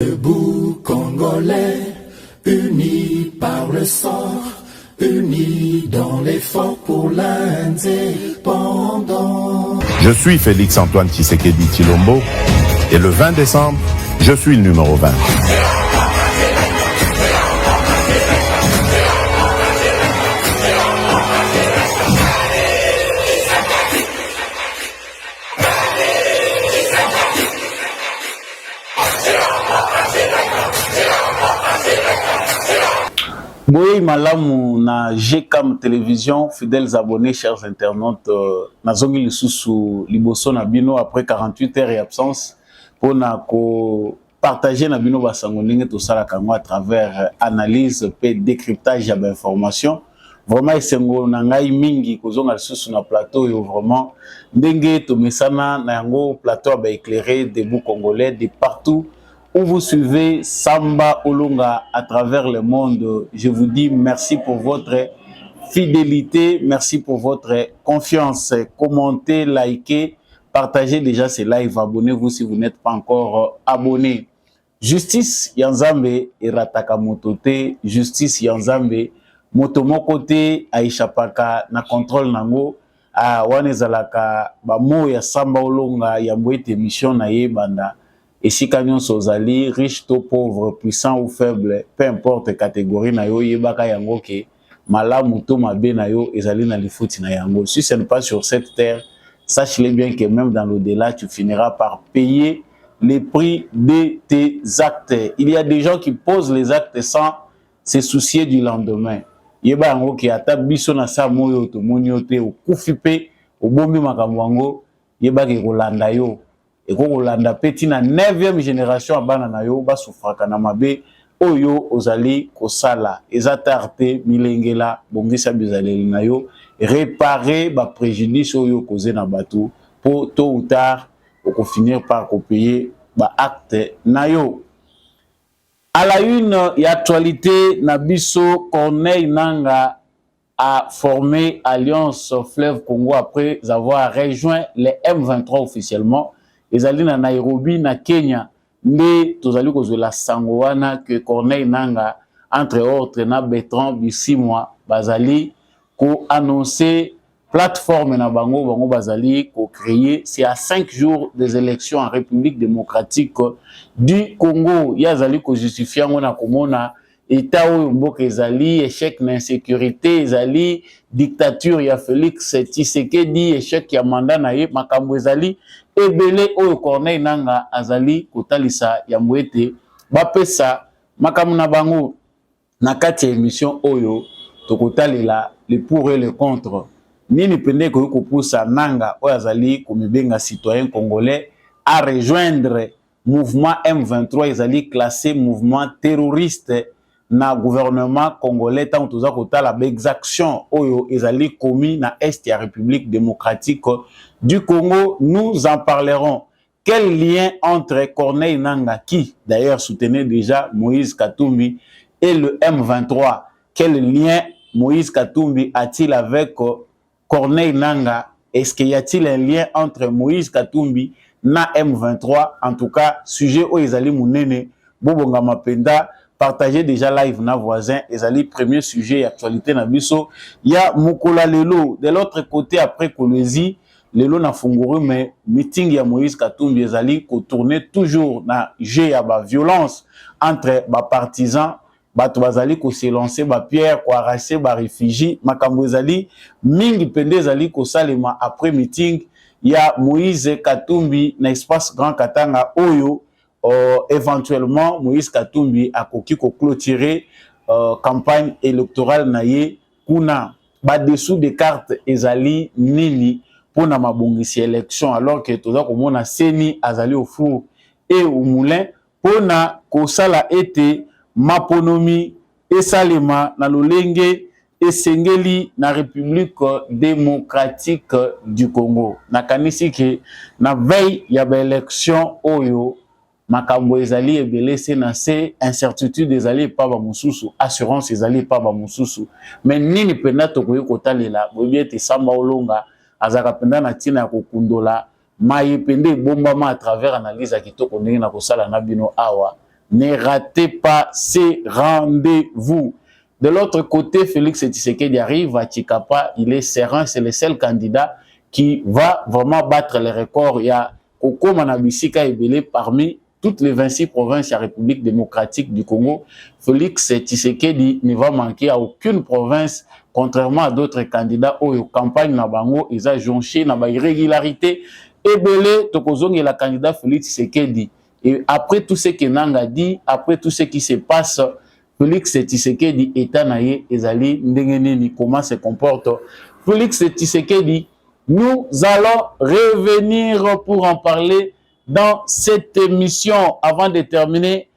Debout Congolais, unis par le sort, unis dans l'effort pour l'indépendance. Je suis Félix-Antoine Tshisekedi Tshilombo et le 20 décembre, je suis le numéro 20. Boye malamu na GCAM télévision, fidèles abonnés, chers internautes, nazongi lisusu liboso na bino après 48 heures et absence pour na ko partager na bino basango ndenge to sala kango à travers analyse et décryptage d'informations. Vraiment esengo na ngai mingi kozonga lisusu na plateau yo vraiment ndenge to mesana na yango plateau ba éclairé debout congolais de partout où vous suivez Samba Olunga à travers le monde. Je vous dis merci pour votre fidélité, merci pour votre confiance. Commentez, likez, partagez déjà ces lives, abonnez-vous si vous n'êtes pas encore abonné. Justice Yanzambe Irataka Motote, Justice Yanzambe Motomokote Aishapaka na contrôle nango a wanezalaka ba mo ya Samba Olunga ya mbwete mission na yebanda. Et si kanyon sozali, riche to pauvre, puissant ou faible, peu importe catégorie na yo, yebaka yango ke malamu to mabe na yo, ezali na lifuti na yango. Si ce n'est pas sur cette terre, sache-le bien que même dans l'au-delà, tu finiras par payer les prix de tes actes. Il y a des gens qui posent les actes sans se soucier du lendemain. Yeba yango ke ata biso na sa moyo to moniote o kufipe o bombi makambo yango, yeba ke kolanda yo. Et quand on l'a petit na 9e génération abana na yo ba souffraka na mabe oyo ozali kosala ezatarte milengela bongisa bizaleli na yo réparer ba préjudice oyo causé na batou pour tôt ou tard on finir par payer ba acte na yo. À la une et actualité na biso Corneille Nangaa a formé Alliance Fleuve Congo après avoir rejoint les M23 officiellement. Ezali na Nairobi na Kenya nde tozali kozela sango wana que Corneille Nangaa entre autres na Bertrand Bisimwa bazali ko annoncer plateforme na bango bazali ko créer. C'est à 5 jours des élections en République démocratique du Congo. Yazali ko justifier ngona komona État oyo mboka ezali échec na insécurité ezali dictature ya Félix Tshisekedi échec ya mandat na ye makambo ezali ebele oyo Corneille Nangaa azali kotalisa ya mwete bapesa makambo na bango na kati ya émission oyo tokotalela le pour et le contre nini pende ko poussa Nangaa oyo azali komibenga citoyen congolais à rejoindre mouvement M23 ezali classé mouvement terroriste na gouvernement congolais tant toza kotala exaction oyo ezali commis na est ya République démocratique du Congo. Nous en parlerons. Quel lien entre Corneille Nangaa qui d'ailleurs soutenait déjà Moïse Katumbi et le M23? Quel lien Moïse Katumbi a-t-il avec Corneille Nangaa? Est-ce qu'il y a-t-il un lien entre Moïse Katumbi na M23? En tout cas, sujet où ezali munene bobonga mapenda. Partagez déjà live na voisin, ezali premier sujet actualité na biso. Il y a Mukola Lelo de l'autre côté après Kolwezi, Lelo na funguru mais meeting ya Moïse Katumbi ezali ko tourner toujours na jeu ya ba violence entre ba partisans, bato bazali ko se lancer ba pierre ko arracher ba réfugiés, makambo ezali mingi pende ezali ko salema après meeting ya Moïse Katumbi na espace Grand Katanga oyo. Éventuellement Moïse Katumbi a koki ko clôturer campagne électorale na ye kuna ba dessous des cartes ezali nini pour na mabongisi élection alors que toza komona seni azali au four et au moulin pour na kosala ete maponomi esalema na lolenge esengeli na République démocratique du Congo. Na kanisi ke na veille ya ba élection oyo makambo ezali ebele na se incertitude ezali pa ba mususu assurance ezali pa ba mususu mais nini penda to koyo kotalela bobi ete Samba Olunga azaka penda na tina ya kokundola mayi pende bombama à travers analyse ya kitoko ndenge na kosala na bino awa Ne ratez pas ces rendez-vous. De l'autre côté, Félix Tshisekedi arrive à Tshikapa, il est serein, c'est le seul candidat qui va vraiment battre les records. Il y a Koko Manabisika Ebele parmi toutes les 26 provinces de la République démocratique du Congo. Félix Tshisekedi ne va manquer à aucune province, contrairement à d'autres candidats où campagne na bango, ils ont jonché na ba irrégularité. Ebele Tokozong est la candidat Félix Tshisekedi. Et après tout ce que Nanga dit, après tout ce qui se passe, Félix Tshisekedi état naïe ezali ndengeneni comment se comporte Félix Tshisekedi. Nous allons revenir pour en parler dans cette émission avant de terminer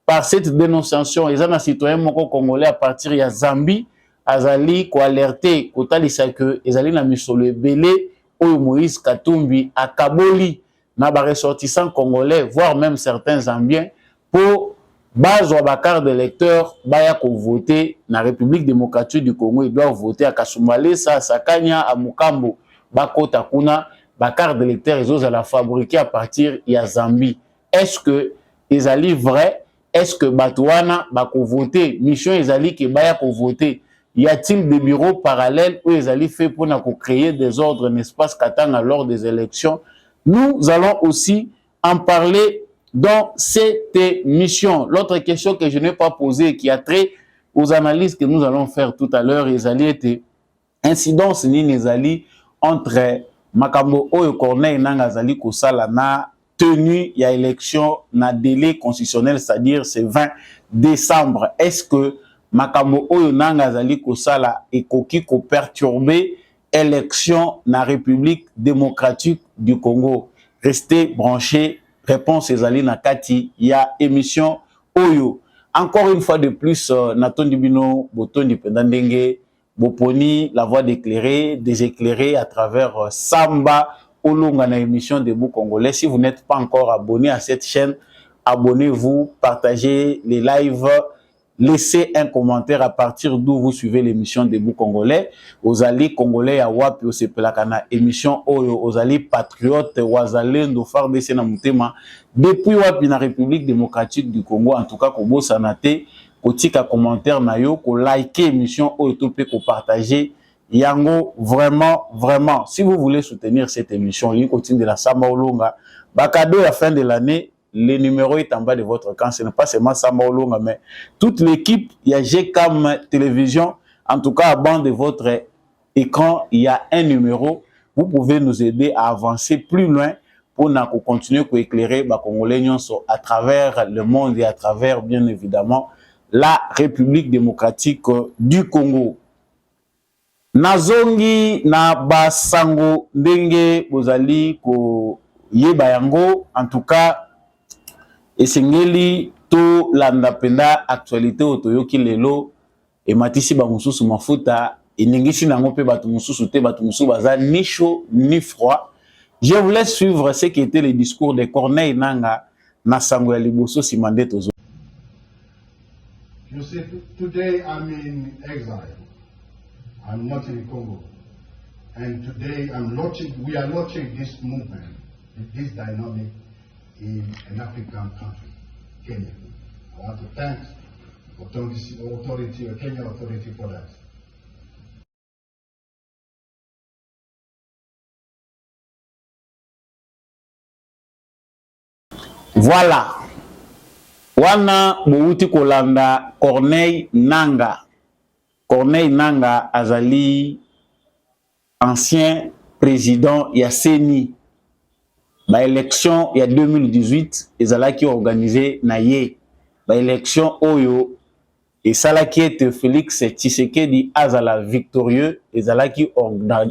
par cette dénonciation. Les citoyens moko congolais à partir de Zambie azali ko alerter ko talisa que ezali na misolo ebele oyo Moïse Katumbi akaboli na ba ressortissants congolais voire même certains zambiens pour bazwa ba carte d'électeur baya ko voter na République démocratique du Congo. Ils doivent voter à Kasumbalesa, Sakanya, à Mukambo. Bakota kuna ba carte d'électeur ils ont la fabriquer à partir de Zambie. Est-ce que ezali vrai? Est-ce que Batouana bako voter? Mission ezali que baya ko voter. Y a-t-il des bureaux parallèles où ezali fait pour créer des ordres, n'est-ce pas, katanga lors des élections? Nous allons aussi en parler dans cette émission. L'autre question que je n'ai pas posée, qui a trait aux analyses que nous allons faire tout à l'heure, ezali était incidence ni nezali entre Makambo Oyo Corneille Nanga Zali Kosala na tenue ya élection na délai constitutionnel, c'est-à-dire c'est 20 décembre. Est-ce que Makambo Oyo Nanga Zali Kosala ekoki ko perturber élection na République démocratique du Congo? Restez branchés. Réponse ezali na kati ya émission Oyo. Encore une fois de plus, Natondi Bino Botondi Pendandenge Boponi, la voix d'éclairer, des éclairés à travers Samba Olonga na émission Debout Congolais. Si vous n'êtes pas encore abonné à cette chaîne, abonnez-vous, partagez les lives, laissez un commentaire à partir d'où vous suivez l'émission Debout Congolais. Ozali Congolais à Wapi Osepelakana émission Oyo, Ozali Patriote, Wazalendo, Fardese na Mutema, depuis Wapi na République démocratique du Congo, en tout cas Kobo Sanate. Kotika commentaire na yo, ko liker émission Oyotope, ko partager yango vraiment. Si vous voulez soutenir cette émission, il continue de la Samba Olonga. Bakado à la fin de l'année, le numéro est en bas de votre camp. Ce n'est pas seulement Samba Olonga, mais toute l'équipe. Il y a GCAM Télévision. En tout cas, à bas de votre écran, il y a un numéro. Vous pouvez nous aider à avancer plus loin pour continuer à éclairer les Congolais à travers le monde et à travers, bien évidemment, la République démocratique du Congo. Nazongi na basango ndenge bozali ko yeba yango, en tout cas esengeli to landa penda actualité otoyoki lelo e matisi ba mususu mafuta enengisi nango pe batu mususu te batu mususu baza ni chaud ni froid. Je vous laisse suivre ce qui était le discours de Corneille Nanga na sango ya liboso simande tozo. You see, today I'm in exile. I'm not in Congo. And today we are launching this movement, this dynamic in an African country, Kenya. I want to thank the Kenya authority for that. Voilà. Wana bouti kolanda Corneille Nanga. Corneille Nanga azali ancien président ya CENI. Ba élection ya 2018 ezalaki organisé na ye. Ba élection oyo esalaki ete Félix Tshisekedi azala victorieux ezalaki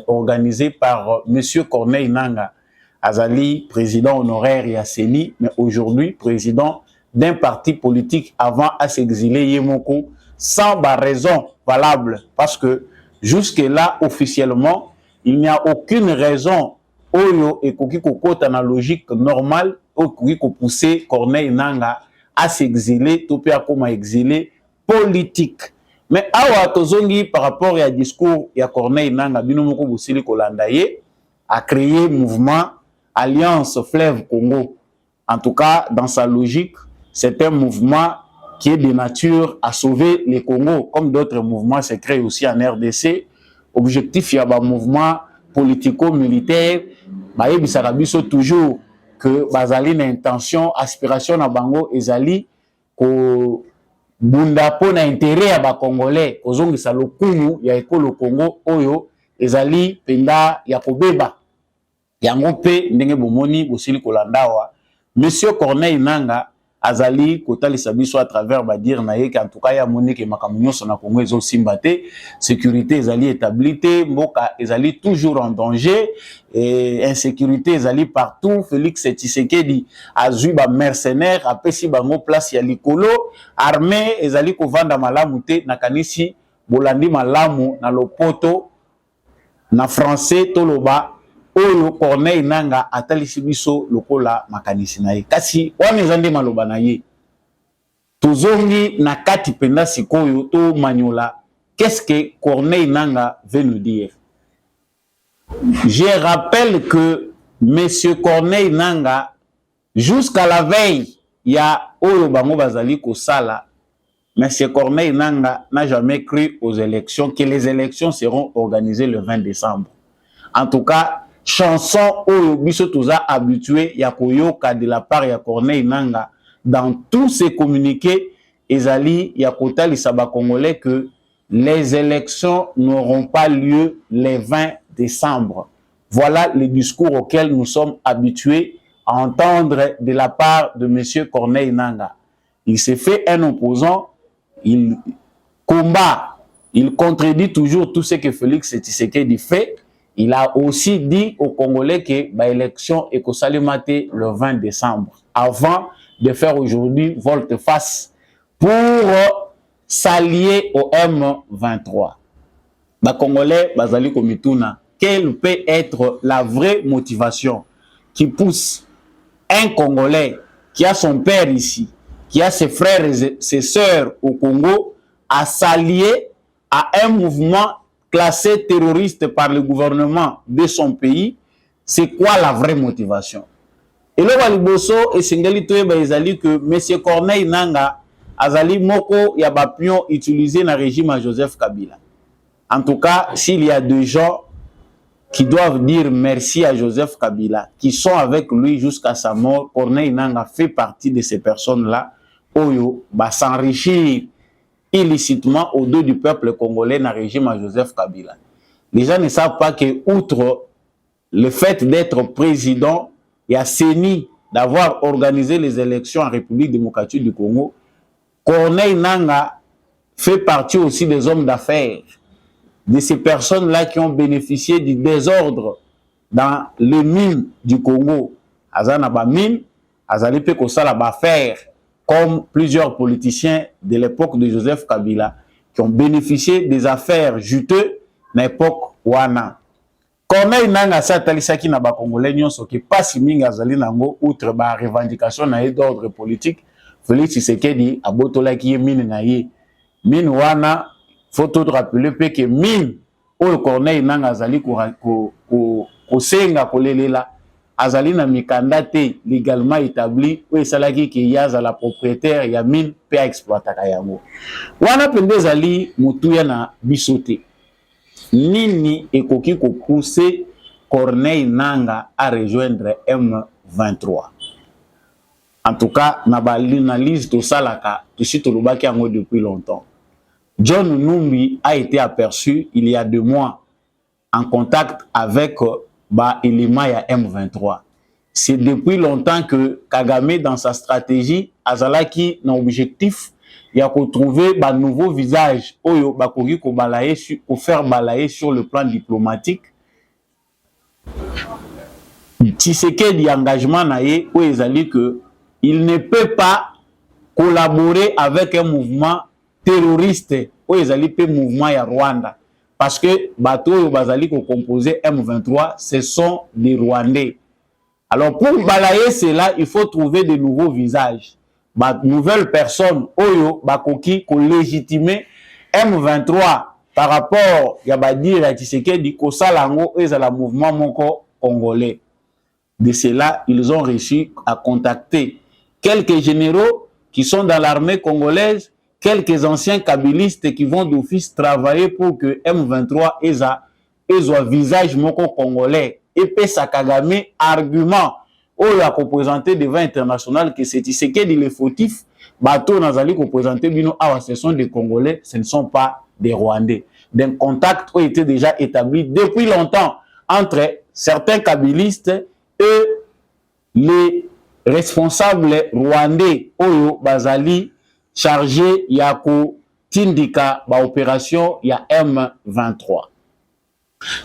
organisé par monsieur Corneille Nanga. Azali président honoraire ya CENI, mais aujourd'hui président d'un parti politique avant à s'exiler Yemoko sans raison valable, parce que jusque-là, officiellement, il n'y a aucune raison oyo et koki kokota na logique normale ou koki ko pousser Corneille Nanga à s'exiler, topé à comme exilé politique. Mais awa tozongi par rapport à discours ya Corneille Nanga bino moko bosili kolandaye a créé mouvement Alliance Fleuve Congo. En tout cas, dans sa logique, c'est un mouvement qui est de nature à sauver le Congo, comme d'autres mouvements se créent aussi en RDC. Objectif, il y a un mouvement politico-militaire, il y toujours que bazali na intention, aspiration na bango, ezali ko bunda po na intérêt ya ba Congolais, kozongisa lokumu ya ekolo Congo oyo ezali penda ya kobeba. Yango pe ndenge bomoni bosili kolandawa. Monsieur Corneille Nanga azali kotalisa biso à travers badir na ye en tout cas ya monique makamunyo sona Congo ezo simbate, sécurité ezali établie te, mboka ezali toujours en danger et insécurité ezali partout. Félix Tshisekedi azui ba mercenaires apesi bango place ya likolo, armée ezali kovanda malamu te nakanisi bolandi malamu na lopoto na français toloba oyo Corneille Nanga atalisi biso lokola makanisi na ye. Kasi wana ezande maloba na ye. Tozongi na kati penda sikoyo to manyola. Qu'est-ce que Corneille Nanga veut nous dire? Je rappelle que monsieur Corneille Nanga, jusqu'à la veille, il y a oyo bango bazali ko sala. Monsieur Corneille Nanga n'a jamais cru aux élections, que les élections seront organisées le 20 décembre. En tout cas, chanson oyo biso toza habitué ya koyoka de la part ya Corneille Nanga dans tous ses communiqués ezali ya kotalisa ba Congolais que les élections n'auront pas lieu le 20 décembre. Voilà le discours auquel nous sommes habitués à entendre de la part de monsieur Corneille Nanga. Il s'est fait un opposant, il combat, il contredit toujours tout ce que Félix Tshisekedi fait. Il a aussi dit aux Congolais que l'élection est salumatée le 20 décembre, avant de faire aujourd'hui volte-face pour s'allier au M23. Les Congolais, bazali komituna, quelle peut être la vraie motivation qui pousse un Congolais qui a son père ici, qui a ses frères et ses sœurs au Congo, à s'allier à un mouvement classé terroriste par le gouvernement de son pays? C'est quoi la vraie motivation? Et là, Waliboso et Sengeli Toyeba ezali que M. Corneille Nanga azali moko ya bapion utilisé dans le régime à Joseph Kabila. En tout cas, s'il y a des gens qui doivent dire merci à Joseph Kabila, qui sont avec lui jusqu'à sa mort, Corneille Nanga fait partie de ces personnes-là, oyo ba s'enrichir illicitement au dos du peuple congolais dans le régime à Joseph Kabila. Les gens ne savent pas que, outre le fait d'être président et assaini d'avoir organisé les élections en République démocratique du Congo, Corneille Nanga fait partie aussi des hommes d'affaires, de ces personnes-là qui ont bénéficié du désordre dans les mines du Congo. Azana ba mine, azali pe kosala ba affaire, comme plusieurs politiciens de l'époque de Joseph Kabila qui ont bénéficié des affaires juteuses dans l'époque wana. Corneille Nanga satalisaki na ba Congolais nyonso ki pasi mingi azali nango outre ba revendication na d'ordre politique. Félix Tshisekedi abotolaki mine na ye. Mine wana faut tout rappeler que mine o Corneille Nanga azali ko senga kolelela azali na mikanda te légalement établi ou esalaki ki yaza la propriétaire ya mine pe exploitaka yango. Wana pende ezali mutuya na bisote. Nini ekoki ko pousser Corneille Nanga à rejoindre M23? En tout cas, na l'analyse to salaka, tusi to lobaki yango depuis longtemps. John Numbi a été aperçu il y a 2 mois en contact avec Elimaya M23. C'est depuis longtemps que Kagame, dans sa stratégie, azalaki na objectif il y a trouver un nouveau visage oyo bakoki ko balayer ou faire balayer sur le plan diplomatique. Tshisekedi engagement na ye ou ezali que il ne peut pas collaborer avec un mouvement terroriste ou ezali pe mouvement ya Rwanda. Parce que bateau bazali ko composer M23, ce sont des Rwandais. Alors pour balayer cela, il faut trouver de nouveaux visages. Nouvelles personnes oyo bakoki ko légitimer M23 par rapport ya badir ya Tshisekedi ko salango ezala mouvement moko congolais. De cela, ils ont réussi à contacter quelques généraux qui sont dans l'armée congolaise, quelques anciens kabylistes qui vont d'office travailler pour que M23 ait un visage moko congolais. Et puis ça Kagame argument où il a représenté devant international que c'est Tshisekedi les fautifs, bateau nazali représenté bino awa ce sont des Congolais, ce ne sont pas des Rwandais. D'un contact ont été déjà établi depuis longtemps entre certains kabylistes et les responsables rwandais oyo bazali chargé yako tindika ba opération ya M23.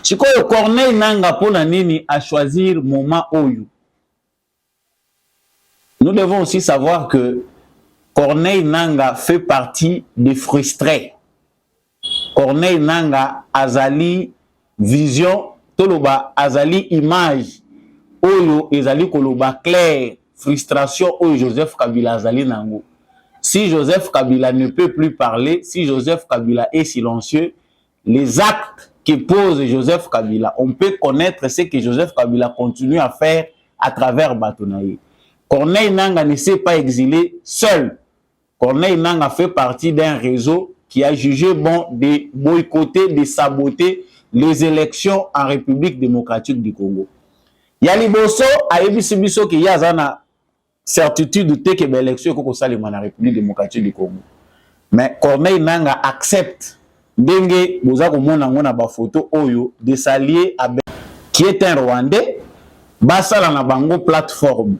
Sikoyo Corneille Nangaa pona nini a choisir moment oyo. Nous devons aussi savoir que Corneille Nangaa fait partie des frustrés. Corneille Nangaa azali vision toloba azali image oyo ezali koloba clair frustration oyo Joseph Kabila azali nango. Si Joseph Kabila ne peut plus parler, si Joseph Kabila est silencieux, les actes que pose Joseph Kabila, on peut connaître ce que Joseph Kabila continue à faire à travers Batonaye. Corneille Nangaa ne s'est pas exilé seul. Corneille Nangaa fait partie d'un réseau qui a jugé bon de boycotter, de saboter les élections en République démocratique du Congo. Yaliboso a ebisibiso ki yazana certitude te que l'élection est dans la République démocratique du Congo. Mais Corneille Nangaa accepte ndenge boza komona ngona ba photo oyo de s'allier avec qui est un Rwandais basala na bango plateforme.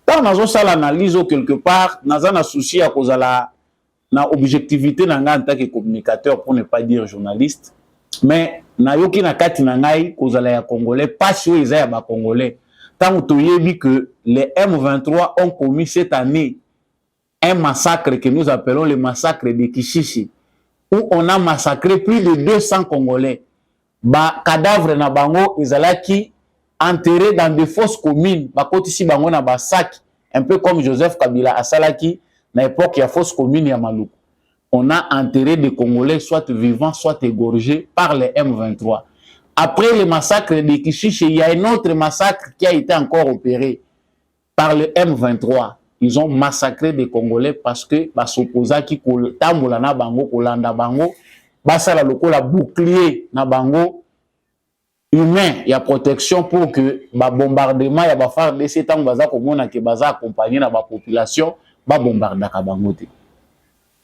Tant nazo sala analyse quelque part nazana souci à cause la na objectivité nanga en tant que communicateur pour ne pas dire journaliste, mais na yoki na kati na ngai kozala ya congolais pas sur les ya ba congolais. Tant toyebi que les M23 ont commis cette année un massacre que nous appelons le massacre de Kishishi, où on a massacré plus de 200 Congolais. Ba cadavre na bango ezalaki enterré dans des fosses communes, ba kotisi bango na ba sac, un peu comme Joseph Kabila asalaki na époque ya fosse commune ya Maluku. On a enterré des Congolais soit vivants soit égorgés par les M23. Après le massacre de Kishishi, il y a un autre massacre qui a été encore opéré par le M23. Ils ont massacré des Congolais parce que s'opposa qui tambola na bango kolanda bango basala lokola bouclier na bango humain ya protection pour que ba bombardement ya ba FARDC tango baza komona ke baza accompagner na ba population ba bombardaka bango te.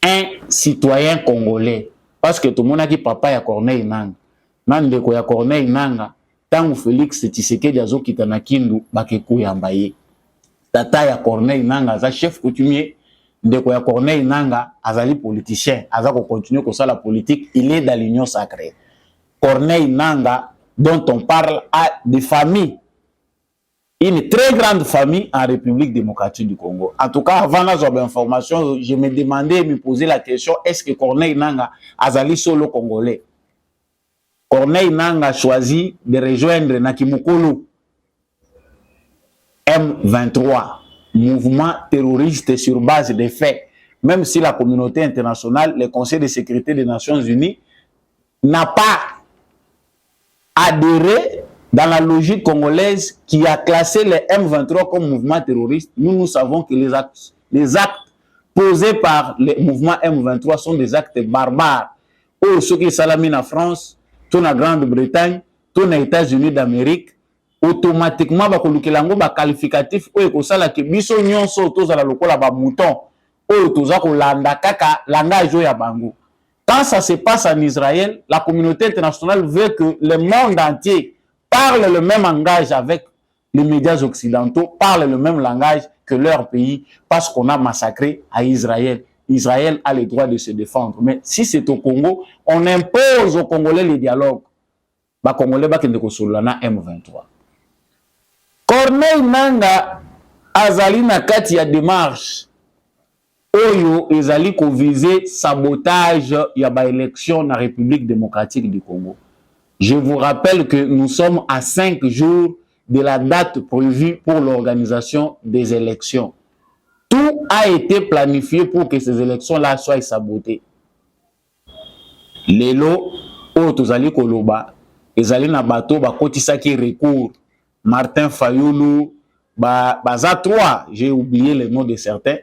Un citoyen congolais parce que tout le monde a dit papa ya Corneille Nangaa nandeko ya Corneille Nangaa tango Félix Tshisekedi azokita na Kindu bakekuyamba ye. Tata ya Corneille Nangaa aza chef coutumier, ndeko ya Corneille Nangaa azali politicien, aza ko continuer comme ça la politique, il est dans l'union sacrée. Corneille Nangaa dont on parle a des familles, une très grande famille en République démocratique du Congo. En tout cas, avant d'avoir l'information, je me demandais et me posais la question, est-ce que Corneille Nangaa azali solo congolais? Corneille Nangaa choisit de rejoindre Nakimukulu M23, mouvement terroriste sur base des faits, même si la communauté internationale, le Conseil de sécurité des Nations Unies, n'a pas adhéré dans la logique congolaise qui a classé les M23 comme mouvement terroriste. Nous savons que les actes posés par le mouvement M23 sont des actes barbares. Ou ceux qui sont en France, tout en Grande-Bretagne, tout aux États-Unis d'Amérique, automatiquement bakolukelango ba qualificatif oyo kosala ke biso nyonso tozala lokola ba mouton oyo toza kolanda kaka langage ya bango. Quand ça se passe en Israël, la communauté internationale veut que le monde entier parle le même langage avec les médias occidentaux, parle le même langage que leur pays parce qu'on a massacré à Israël. Israël a le droit de se défendre. Mais si c'est au Congo, on impose aux Congolais les dialogues. Ba Congolais bakende kosolana M23. Corneille Nangaa azali na kati ya démarche oyo ezali ko viser sabotage ya ba élection na République démocratique du Congo. Je vous rappelle que nous sommes à 5 jours de la date prévue pour l'organisation des élections. Tout a été planifié pour que ces élections-là soient sabotées. Lelo oyo tozali koloba ezali na bato bakotisaki recours. Martin Fayoulou, baza 3, j'ai oublié le nom de certains,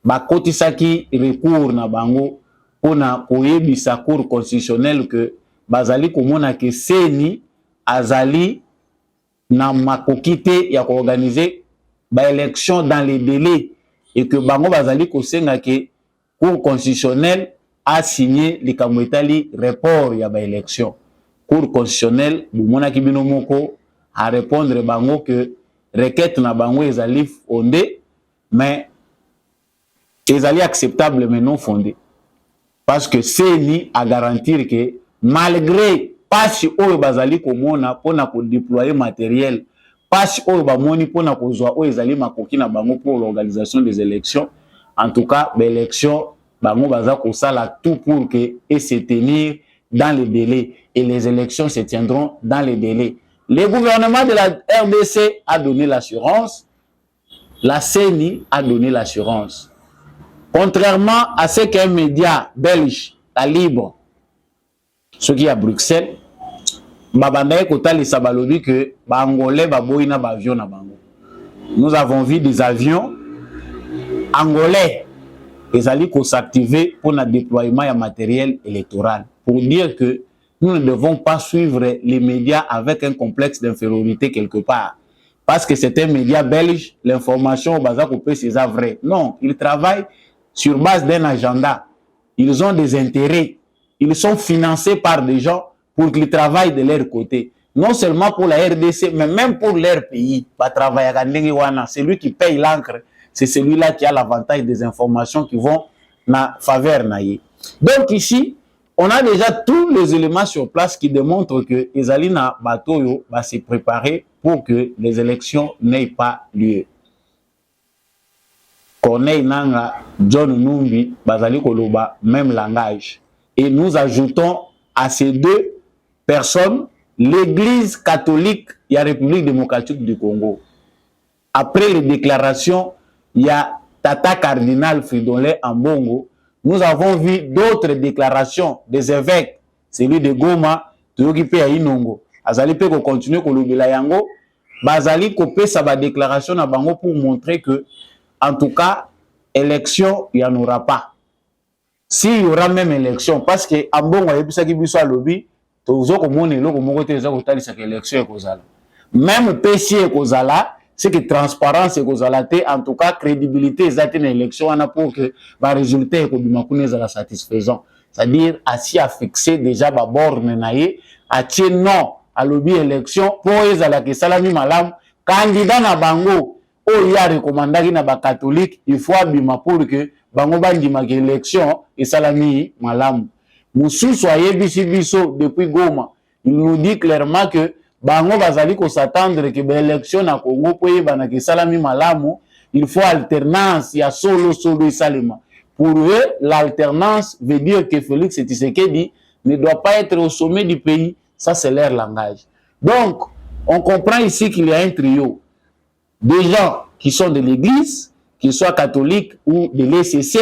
bakotisaki recours na bango pona koyebisa cour constitutionnel que bazali komona ke seni azali na makoki te ya koorganiser ba élection dans les délais et que bango bazali kosenga ke cour constitutionnel a signé likambo etali report ya ba élection. Cour constitutionnel bumonaki bino moko a répondre bango que requête na bango ezali fondée mais ezali acceptable mais non fondée parce que CENI a garantir que malgré pasi oyo bazali komona pona ko déployer matériel pasi oyo bamoni pona kozwa oyo ezali makoki na bango pour l'organisation des élections, en tout cas l'élection bango baza kosala tout pour que et se tenir dans les délais et les élections se tiendront dans les délais. Le gouvernement de la RDC a donné l'assurance, la CENI a donné l'assurance. Contrairement à ce qu'un média belge, la Libre, ce qui est à Bruxelles, babandaye kotali sabalobi que bangolais baboyi na avion na bango. Nous avons vu des avions angolais ezali ko s'activer pour le déploiement de matériel électoral pour dire que nous ne devons pas suivre les médias avec un complexe d'infériorité quelque part parce que c'est un média belge, l'information au bazar peut c'est vrai. Non, ils travaillent sur base d'un agenda. Ils ont des intérêts. Ils sont financés par des gens pour qu'ils travaillent de leur côté. Non seulement pour la RDC, mais même pour leur pays. C'est lui qui paye l'encre. C'est celui-là qui a l'avantage des informations qui vont na faveur naïe. Donc ici, on a déjà tous les éléments sur place qui démontrent que Ezalina Batoyo va se préparer pour que les élections n'aient pas lieu. Corneille Nanga, John Numbi, Bazali Koloba, même langage. Et nous ajoutons à ces deux personnes l'Église catholique et la République démocratique du Congo. Après les déclarations, il y a Tata Cardinal Fridolin Ambongo. Nous avons vu d'autres déclarations des évêques, celui de Goma, Toyokipe à Inongo. Azali pe ko continuer ko lobela yango, bazali ko pe sa ba déclaration na bango pour montrer que en tout cas, élection, il n'y en aura pas. S'il y aura même élection, parce que Ambongo a ébisa qui biso à lobby, tozo ko moni lo ko moko te za ko tali sa élection e kozala. Même PC e kozala, c'est que transparence et causalité, en tout cas crédibilité, ils ont une élection pour que le résultat soit satisfaisant. C'est-à-dire, assis à fixer déjà la borne, à tirer non à l'objet élection pour les que salami malam, candidat na bango, il y a recommandé na ba catholique, il faut abima pour que bango bandima élection et salami malam. Moussou soyez biso depuis Goma, il nous dit clairement que bango bazali ko s'attendre que l'élection na Congo poye banaki salami malamu, il faut alternance, il y a solo salima. Pour eux, l'alternance veut dire que Félix Tshisekedi ne doit pas être au sommet du pays, ça c'est leur langage. Donc, on comprend ici qu'il y a un trio des gens qui sont de l'église, qu'ils soient catholiques ou de l'ECC,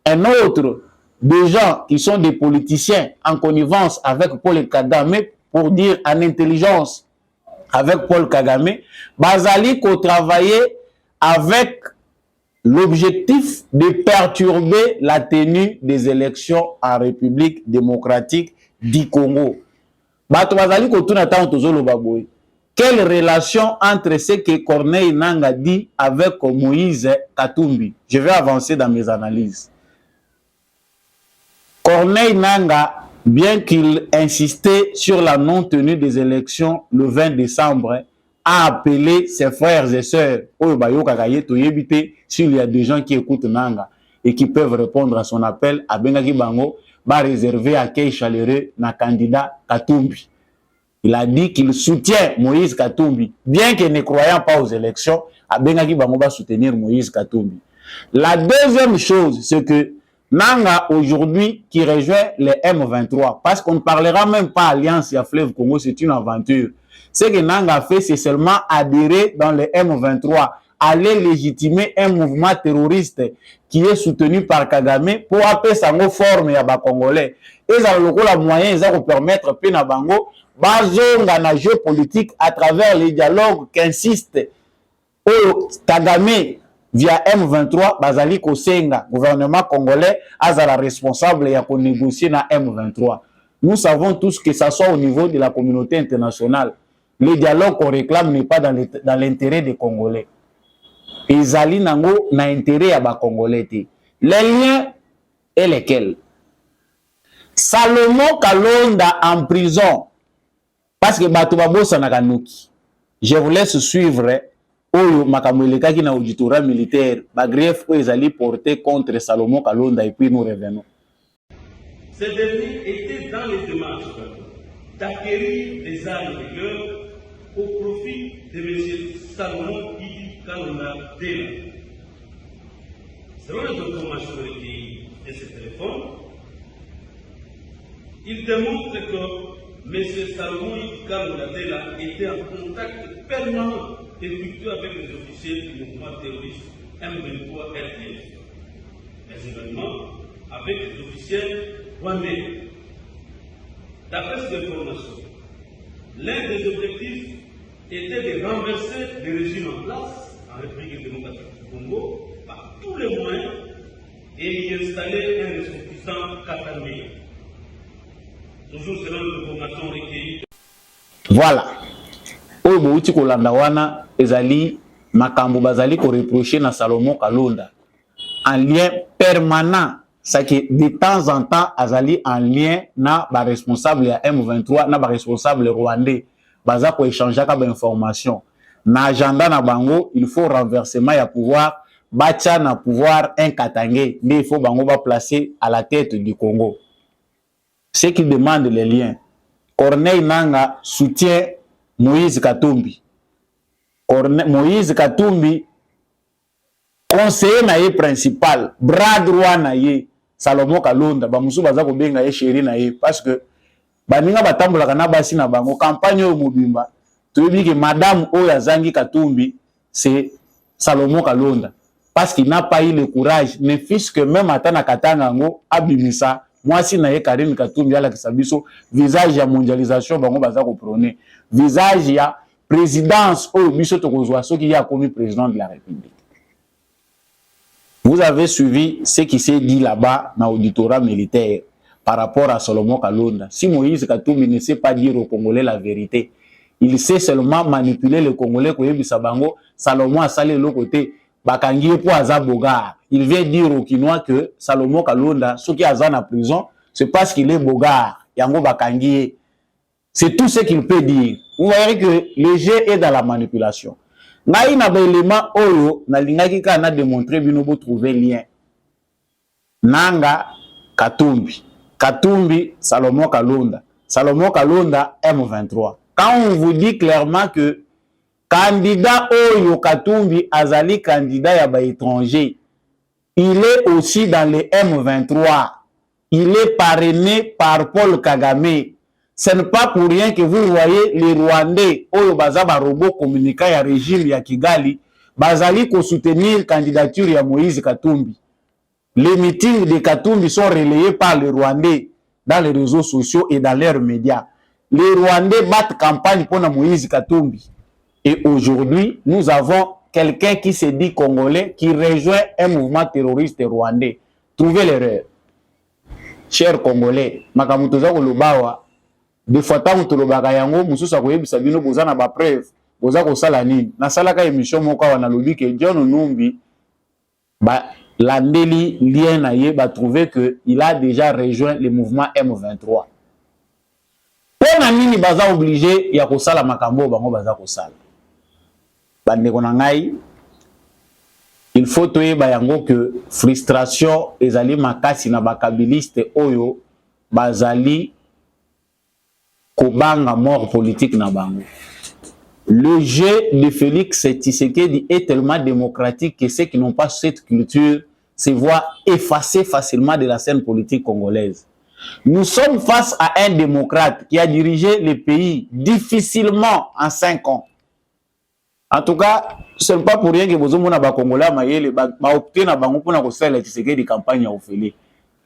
un autre des gens qui sont des politiciens en connivence avec Paul Kagame, pour dire en intelligence avec Paul Kagame, Bazali ko travailler avec l'objectif de perturber la tenue des élections en République démocratique du Congo. Bato Bazali ko tuna ta tozolo baboy. Quelle relation entre ce que Corneille Nanga dit avec Moïse Katumbi? Je vais avancer dans mes analyses. Corneille Nanga, bien qu'il insistait sur la non-tenue des élections le 20 décembre, a appelé ses frères et sœurs, s'il y a des gens qui écoutent Nanga et qui peuvent répondre à son appel, à Bengaki Bango, va réserver accueil chaleureux na candidat Katumbi. Il a dit qu'il soutient Moïse Katumbi, bien qu'il ne croyant pas aux élections, à Bengaki Bango va soutenir Moïse Katumbi. La deuxième chose, c'est que Nanga aujourd'hui qui rejoint les M23, parce qu'on ne parlera même pas Alliance à Fleuve Congo, c'est une aventure. Ce que Nanga a fait, c'est seulement adhérer dans les M23, aller légitimer un mouvement terroriste qui est soutenu par Kagame pour appeler sa forme à Congolais. Et ça a le moyen de permettre Pena Bango, bazonga na jeu politique à travers les dialogues qu'insiste Kagame via M23 bazali kosenga gouvernement congolais azala responsable ya ko négocier na M23. Nous savons tous que ça soit au niveau de la communauté internationale, le dialogue qu'on réclame n'est pas dans l'intérêt des Congolais. Ezali nango na intérêt ya ba Congolais te. Les liens et lesquels? Salomon Kalonda en prison parce que bato babosa na kanuki. Je vous laisse suivre oyo makambo elekaki na auditorat militaire ba grief oyo ezali porté contre Salomon Kalonda et puis nous revenons. Ces derniers étaient dans les démarches d'acquérir des armes de guerre au profit de M. Salomon Kalonda Dela. Selon les informations recueillies de ce téléphone, il démontre que M. Salomon Kalonda Dela était en contact permanent et fructueux avec les officiers du mouvement terroriste M23 RDF, mais également avec les officiels rwandais. D'après ces informations, l'un des objectifs était de renverser le régime en place en République démocratique du Congo par tous les moyens et y installer un ressortissant katamé. Toujours selon les informations recueillies. Voilà. Oyo bouti kolanda wana ezali makambo bazali ko reprocher na Salomon Kalonda en lien permanent. C'est que de temps en temps, azali en lien na ba responsable ya M23 na ba responsable rwandais baza ko échanger ka ba information na agenda na bango. Il faut renversement ya pouvoir bacha na pouvoir un katangé, mais il faut bango ba placer à la tête du Congo. Ce qui demande les liens. Corneille Nanga soutient Moïse Katumbi. Moïse Katumbi conseiller na ye principal, bras droit na ye Salomon Kalonda, ba musu baza ko benga ye chéri na ye parce que baninga batambola kana basi na bango campagne o mobimba toyebi que madame oya zangi Katumbi c'est Salomon Kalonda parce qu'il n'a pas eu le courage ne fils que même atana katanga ngo abimisa mwasi na ye Karim Katumbi ala kisabiso visage ya mondialisation bango baza ko prôner visage ya présidence o biso to kozwa soki ya komi président de la République. Vous avez suivi ce qui s'est dit là-bas dans l'auditorat militaire par rapport à Salomon Kalonda. Si Moïse Katumbi ne sait pas dire aux Congolais la vérité, il sait seulement manipuler les Congolais. Salomon a salé l'autre côté. Il vient dire aux Kinois que Salomon Kalonda, ceux qui sont en prison, c'est parce qu'il est bogard. C'est tout ce qu'il peut dire. Vous voyez que le jeu est dans la manipulation. Naï na ba élément oyo na lingaki ka na démontrer bino bo trouver lien. Nanga Katumbi. Katumbi Salomon Kalonda. Salomon Kalonda M23. Quand on vous dit clairement que candidat oyo Katumbi azali candidat ya ba étranger, il est aussi dans les M23. Il est parrainé par Paul Kagame. Ce n'est pas pour rien que vous voyez les Rwandais, Oyo Bazaba robot communicant ya régime ya Kigali, Bazali ko soutenir candidature ya Moïse Katumbi. Les meetings de Katumbi sont relayés par les Rwandais dans les réseaux sociaux et dans leurs médias. Les Rwandais battent campagne pour Moïse Katumbi. Et aujourd'hui, nous avons quelqu'un qui se dit congolais qui rejoint un mouvement terroriste rwandais. Trouvez l'erreur. Chers Congolais, Makamutoza Kolobawa, des fois tant que lobaka yango mususa ko yebisa bino boza na ba preuve boza ko sala nini na sala ka émission moko wana lobi ke John Numbi ba landeli lien na ye ba trouver que il a déjà rejoint le mouvement M23. Pona nini baza obligé ya ko sala makambo bango baza ko sala bande ko na ngai. Il faut toyeba yango que frustration ezali makasi na bakabiliste oyo bazali Kobanga mort politique na bango. Le jeu de Félix Tshisekedi est tellement démocratique que ceux qui n'ont pas cette culture se voient effacés facilement de la scène politique congolaise. Nous sommes face à un démocrate qui a dirigé le pays difficilement en 5 ans. En tout cas, ce n'est pas pour rien que vous avez Congolais mayele ba opté na bango pour na ko faire Tshisekedi campagne à Ophélie.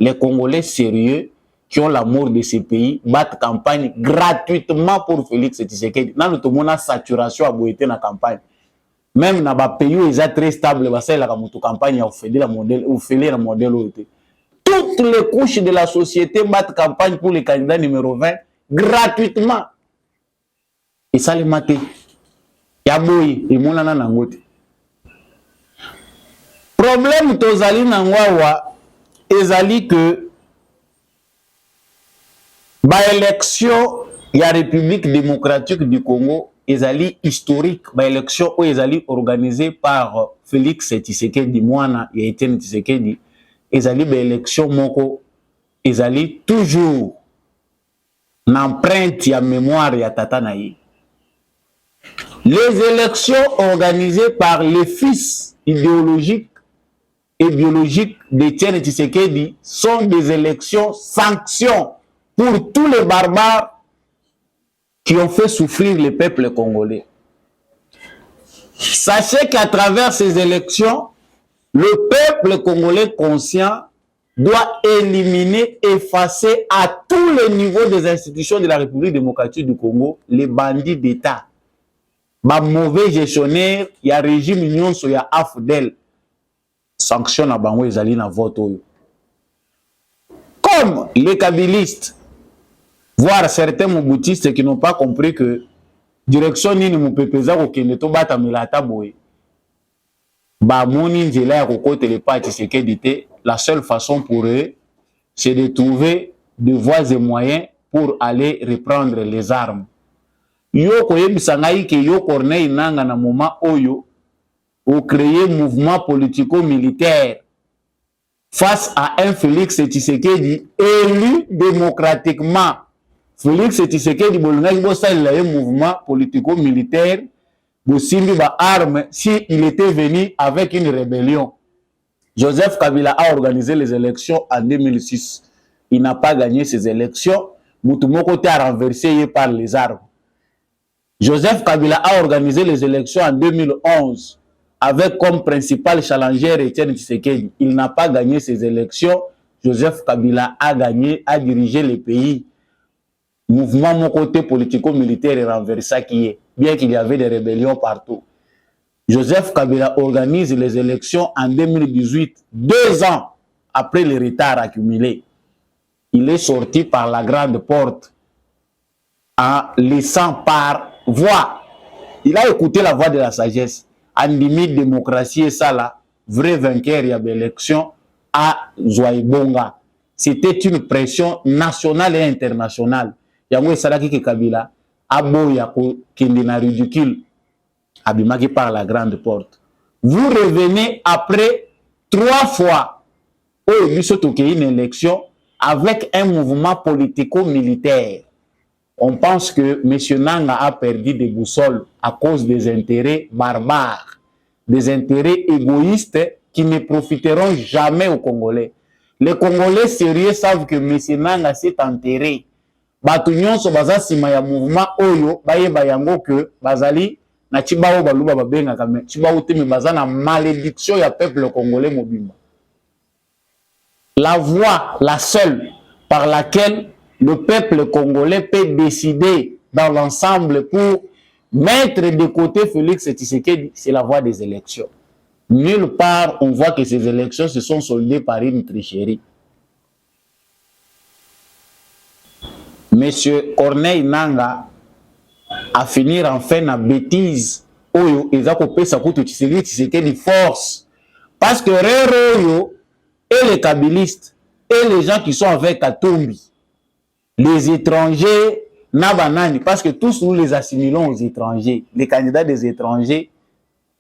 Les Congolais sérieux qui ont l'amour de ce pays battent campagne gratuitement pour Félix Tshisekedi. Dans le monde, saturation a boité dans la campagne. même dans les pays où ils sont très stables, c'est la campagne où fait la modèle toutes les couches de la société battent campagne pour le candidat numéro 20 gratuitement. Et ça les maté. Yaboyi et monana nangote. Problème tozali nangwawa ezali que ba élection ya République démocratique du Congo ezali historique, ba élection où ezali organisée par Félix Tshisekedi Mwana et Etienne Tshisekedi, ezali ba élection moko ezali toujours n'empreinte ya mémoire ya tata na ye. Les élections organisées par les fils idéologiques et biologiques d'Etienne Tshisekedi sont des élections sanctions pour tous les barbares qui ont fait souffrir le peuple congolais. Sachez qu'à travers ces élections, le peuple congolais conscient doit éliminer, effacer à tous les niveaux des institutions de la République démocratique du Congo les bandits d'État. Ma mauvais gestionnaire, il y a régime union, il y a AFDEL. Sanction à Bango ezali na vote. Comme les kabylistes, voire certains mobutistes qui n'ont pas compris que direction nini mupepeza ko kende to bata milata boye. Ba moni nzela ya kokote le parti Tshisekedi te, la seule façon pour eux c'est de trouver des voies et moyens pour aller reprendre les armes. Yo koyebisa ngai ke yo Corneille Nanga na moment oyo ou créer mouvement politico-militaire face à un Félix Tshisekedi élu démocratiquement. Félix Tshisekedi bolingaki bosalila un mouvement politico-militaire bosimbi ba armes si il était venu avec une rébellion. Joseph Kabila a organisé les élections en 2006. Il n'a pas gagné ces élections. Moutoumoko a renversé par les armes. Joseph Kabila a organisé les élections en 2011 avec comme principal challenger Etienne Tshisekedi. Il n'a pas gagné ces élections. Joseph Kabila a gagné, a dirigé le pays. Mouvement mon côté politico-militaire est renversé qui est, bien qu'il y avait des rébellions partout. Joseph Kabila organise les élections en 2018, 2 ans après le retard accumulé. Il est sorti par la grande porte en laissant par voix. Il a écouté la voix de la sagesse. En limite démocratie et ça là, vrai vainqueur, il y a l'élection à Zouaïbonga. C'était une pression nationale et internationale. Yango Salaki ke Kabila, Aboya Kendina ridicule, Abimaki par la grande porte. Vous revenez après 3 fois où il y a une élection avec un mouvement politico-militaire. On pense que M. Nanga a perdu des boussoles à cause des intérêts barbares, des intérêts égoïstes qui ne profiteront jamais aux Congolais. Les Congolais sérieux savent que M. Nanga s'est enterré. Batunyon so baza sima ya mouvement oyo baye bayango que bazali na chibao baluba babenga kame chibao temi baza na malédiction ya peuple congolais mobimba. La voie, la seule par laquelle le peuple congolais peut décider dans l'ensemble pour mettre de côté Félix Tshisekedi, c'est la voie des élections. Nulle part on voit que ces élections se sont soldées par une tricherie. Monsieur Corneille Nanga a fini enfin la bêtise oyo ezako pesa kutu Tshisekedi force parce que Reroyo et les kabylistes et les gens qui sont avec Katumbi, les étrangers nabanani, parce que tous nous les assimilons aux étrangers. Les candidats des étrangers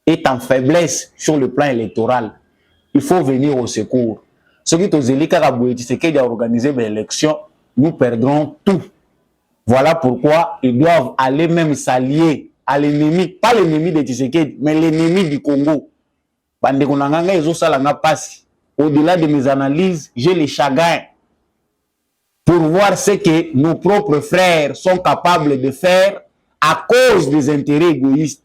est en faiblesse sur le plan électoral. Il faut venir au secours. Ceux qui ont élu Karaboué Tshisekedi a organisé l'élection, nous perdrons tout. Voilà pourquoi ils doivent aller même s'allier à l'ennemi, pas l'ennemi de Tshisekedi, mais l'ennemi du Congo. Au-delà de mes analyses, j'ai les chagrins pour voir ce que nos propres frères sont capables de faire à cause des intérêts égoïstes.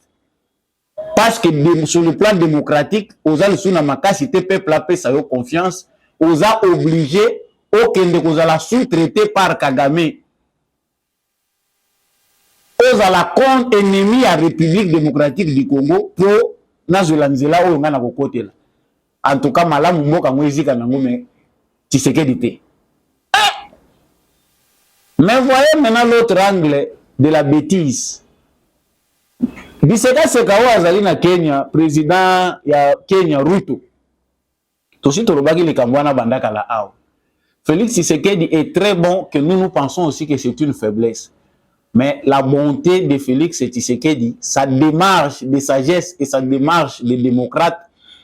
Parce que sur le plan démocratique, aux cité peuple a sa confiance, aux a obligé aux a sous-traité par Kagame. Aux a la contre ennemi à la République démocratique du Congo pour nazwela nzela oyo nga na kokotela. En tout cas malamu mboka mwezika nango me Tshisekedi te. Mais voyez maintenant l'autre angle de la bêtise. Biseka Sekawa azali na Kenya, président ya Kenya Ruto. Tosi tolobaki likambo wana bandaka la awa. Félix Tshisekedi est très bon, que nous pensons aussi que c'est une faiblesse. Mais la bonté de Félix Tshisekedi, sa démarche de sagesse et sa démarche de démocrate,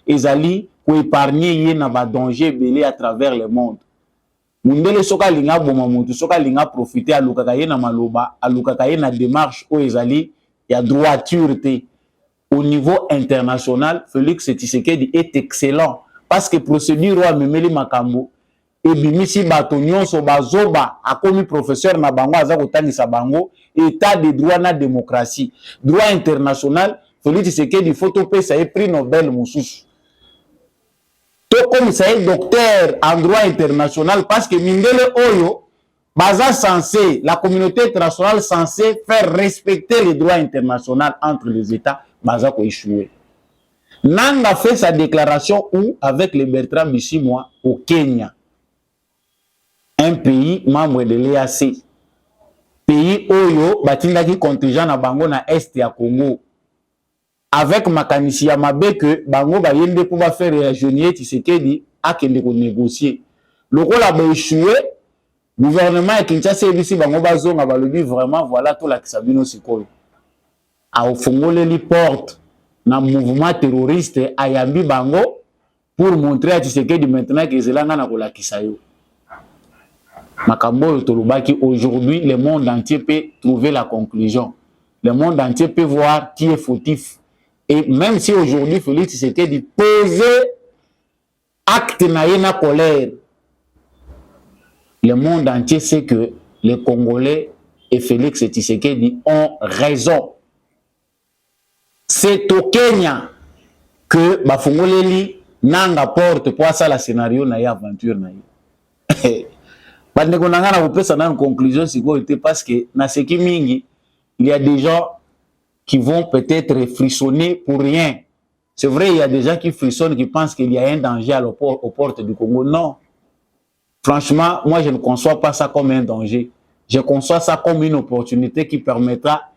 ezali pour épargner yé na ba danger belé à travers le monde. Mundele soka linga boma mutu, soka linga profiter alukaka ye na maloba, alukaka ye na démarche o ezali ya droiture te. Au niveau international, Félix Tshisekedi est excellent parce que procédure wa memeli makambo et bimisi bato nyonso bazoba akomi professeur na bango aza kotangisa bango état de droit na démocratie. Droit international, Félix Tshisekedi photo pesa e prix Nobel mususu. To comme ça est docteur en droit international parce que mindele oyo baza censé, la communauté internationale censée faire respecter les droits internationaux entre les États, baza ko échoué. Nanga fait sa déclaration où avec le Bertrand Bisimwa au Kenya, un pays membre de l'EAC, pays oyo batindaki contingent na bango na est ya Congo. Avec makanisi ya mabe que bango ba yende pour faire réagir Tshisekedi akende ko négocier. Lokola ba échoué, gouvernement ya Kinshasa ebisi bango bazonga balobi vraiment voilà tout la kisabino sikoyo. A ofongole li porte na mouvement terroriste ayambi bango pour montrer à Tshisekedi maintenant que zelanga na kola kisayo. Makambo tolobaki aujourd'hui le monde entier peut trouver la conclusion. Le monde entier peut voir qui est fautif. Et même si aujourd'hui Félix Tshisekedi posait acte na colère, le monde entier sait que les Congolais et Félix Tshisekedi ont raison. C'est au Kenya que bafungoleli nanga porte pour ça la scénario na aventure na yi. Bandeko nanga na kopesa na conclusion siko était parce que na seki mingi il y a des gens qui vont peut-être frissonner pour rien. C'est vrai, il y a des gens qui frissonnent, qui pensent qu'il y a un danger aux portes du Congo. Non. Franchement, moi, je ne conçois pas ça comme un danger. Je conçois ça comme une opportunité qui permettra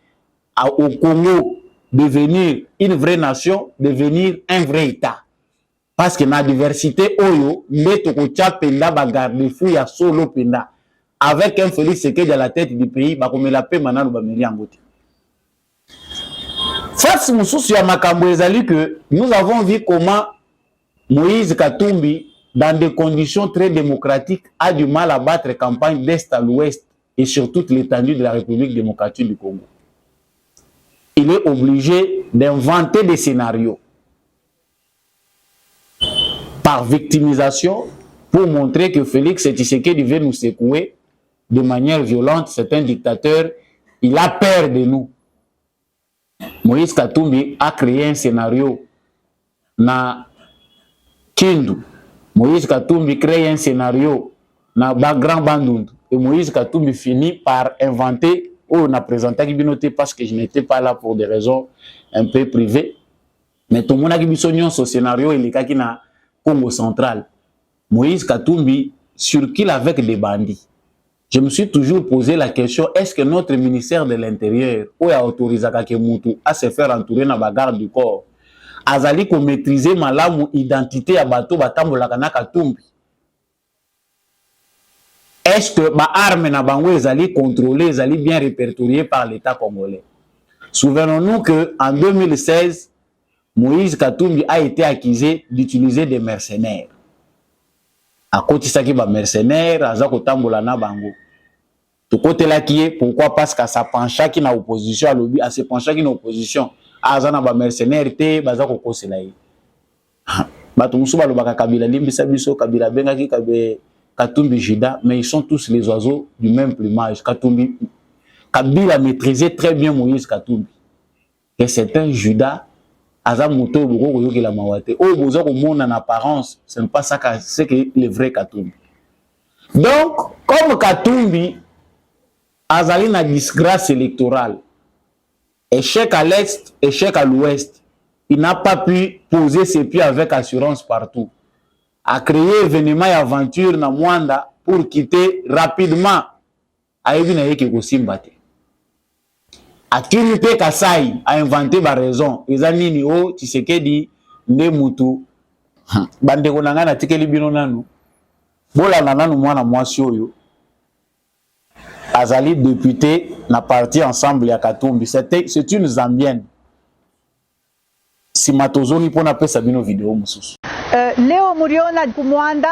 au Congo de devenir une vraie nation, de devenir un vrai État. Parce que la diversité, oyo, penda bagarde fou ya solo penda. Avec un Félix Tshisekedi à la tête du pays, comme la paix maintenant ba meri angote. Face mususu ya makambo ezali que nous avons vu comment Moïse Katumbi, dans des conditions très démocratiques, a du mal à battre campagne d'est à l'ouest et sur toute l'étendue de la République démocratique du Congo. Il est obligé d'inventer des scénarios par victimisation pour montrer que Félix Tshisekedi veut nous secouer de manière violente. C'est un dictateur, il a peur de nous. Moïse Katumbi a créé un scénario na Kindu. Moïse Katumbi crée un scénario na Grand Bandundu. Et Moïse Katumbi finit par inventer, on a présenté Kibinoté parce que je n'étais pas là pour des raisons un peu privées. Mais tout le monde a dit ce scénario, il est na Congo central. Moïse Katumbi circule avec des bandits. Je me suis toujours posé la question, est-ce que notre ministère de l'Intérieur a autorisé Kakemutu à se faire entourer dans la garde du corps, azali ko maîtriser malamu identité à bateau batambola kana Katumbi? Est-ce que ba arme na bango ezali contrôlé, ezali bien répertorié par l'État congolais? Souvenons-nous que en 2016, Moïse Katumbi a été accusé d'utiliser des mercenaires. À côté de ba mercenaires, azako tambola na bango. Tout côté là qui est, pourquoi? Parce qu'à sa pencha qui na opposition à lobby, à se pencha qui na opposition, azana ba mercenaires te bazako kosela yi. Bato musu ba lobaka Kabila limbisa biso Kabila benga ki Katumbi Juda, mais ils sont tous les oiseaux du même plumage. Kabila maîtrisait très bien Moïse Katumbi. Et c'est un Juda. En apparence, ce n'est pas ça c'est que le vrai Katumbi. Donc, comme Katumbi a une disgrâce électorale, échec à l'est, échec à l'ouest, il n'a pas pu poser ses pieds avec assurance partout. A créé événement et aventure na Mwanda pour quitter rapidement. Ayebi na yeke kosimbate. A Kimite Kasai a inventé ba raison. Eza nini o Tshisekedi nde mutu. Bandeko na nga na tikeli bino nanu. Bola na nanu mwana mwasi oyo. Azali député na parti ensemble ya Katumbi. C'est une Zambienne. Si matozoni pona pesa bino video mususu. Leo Muriona Kumwanda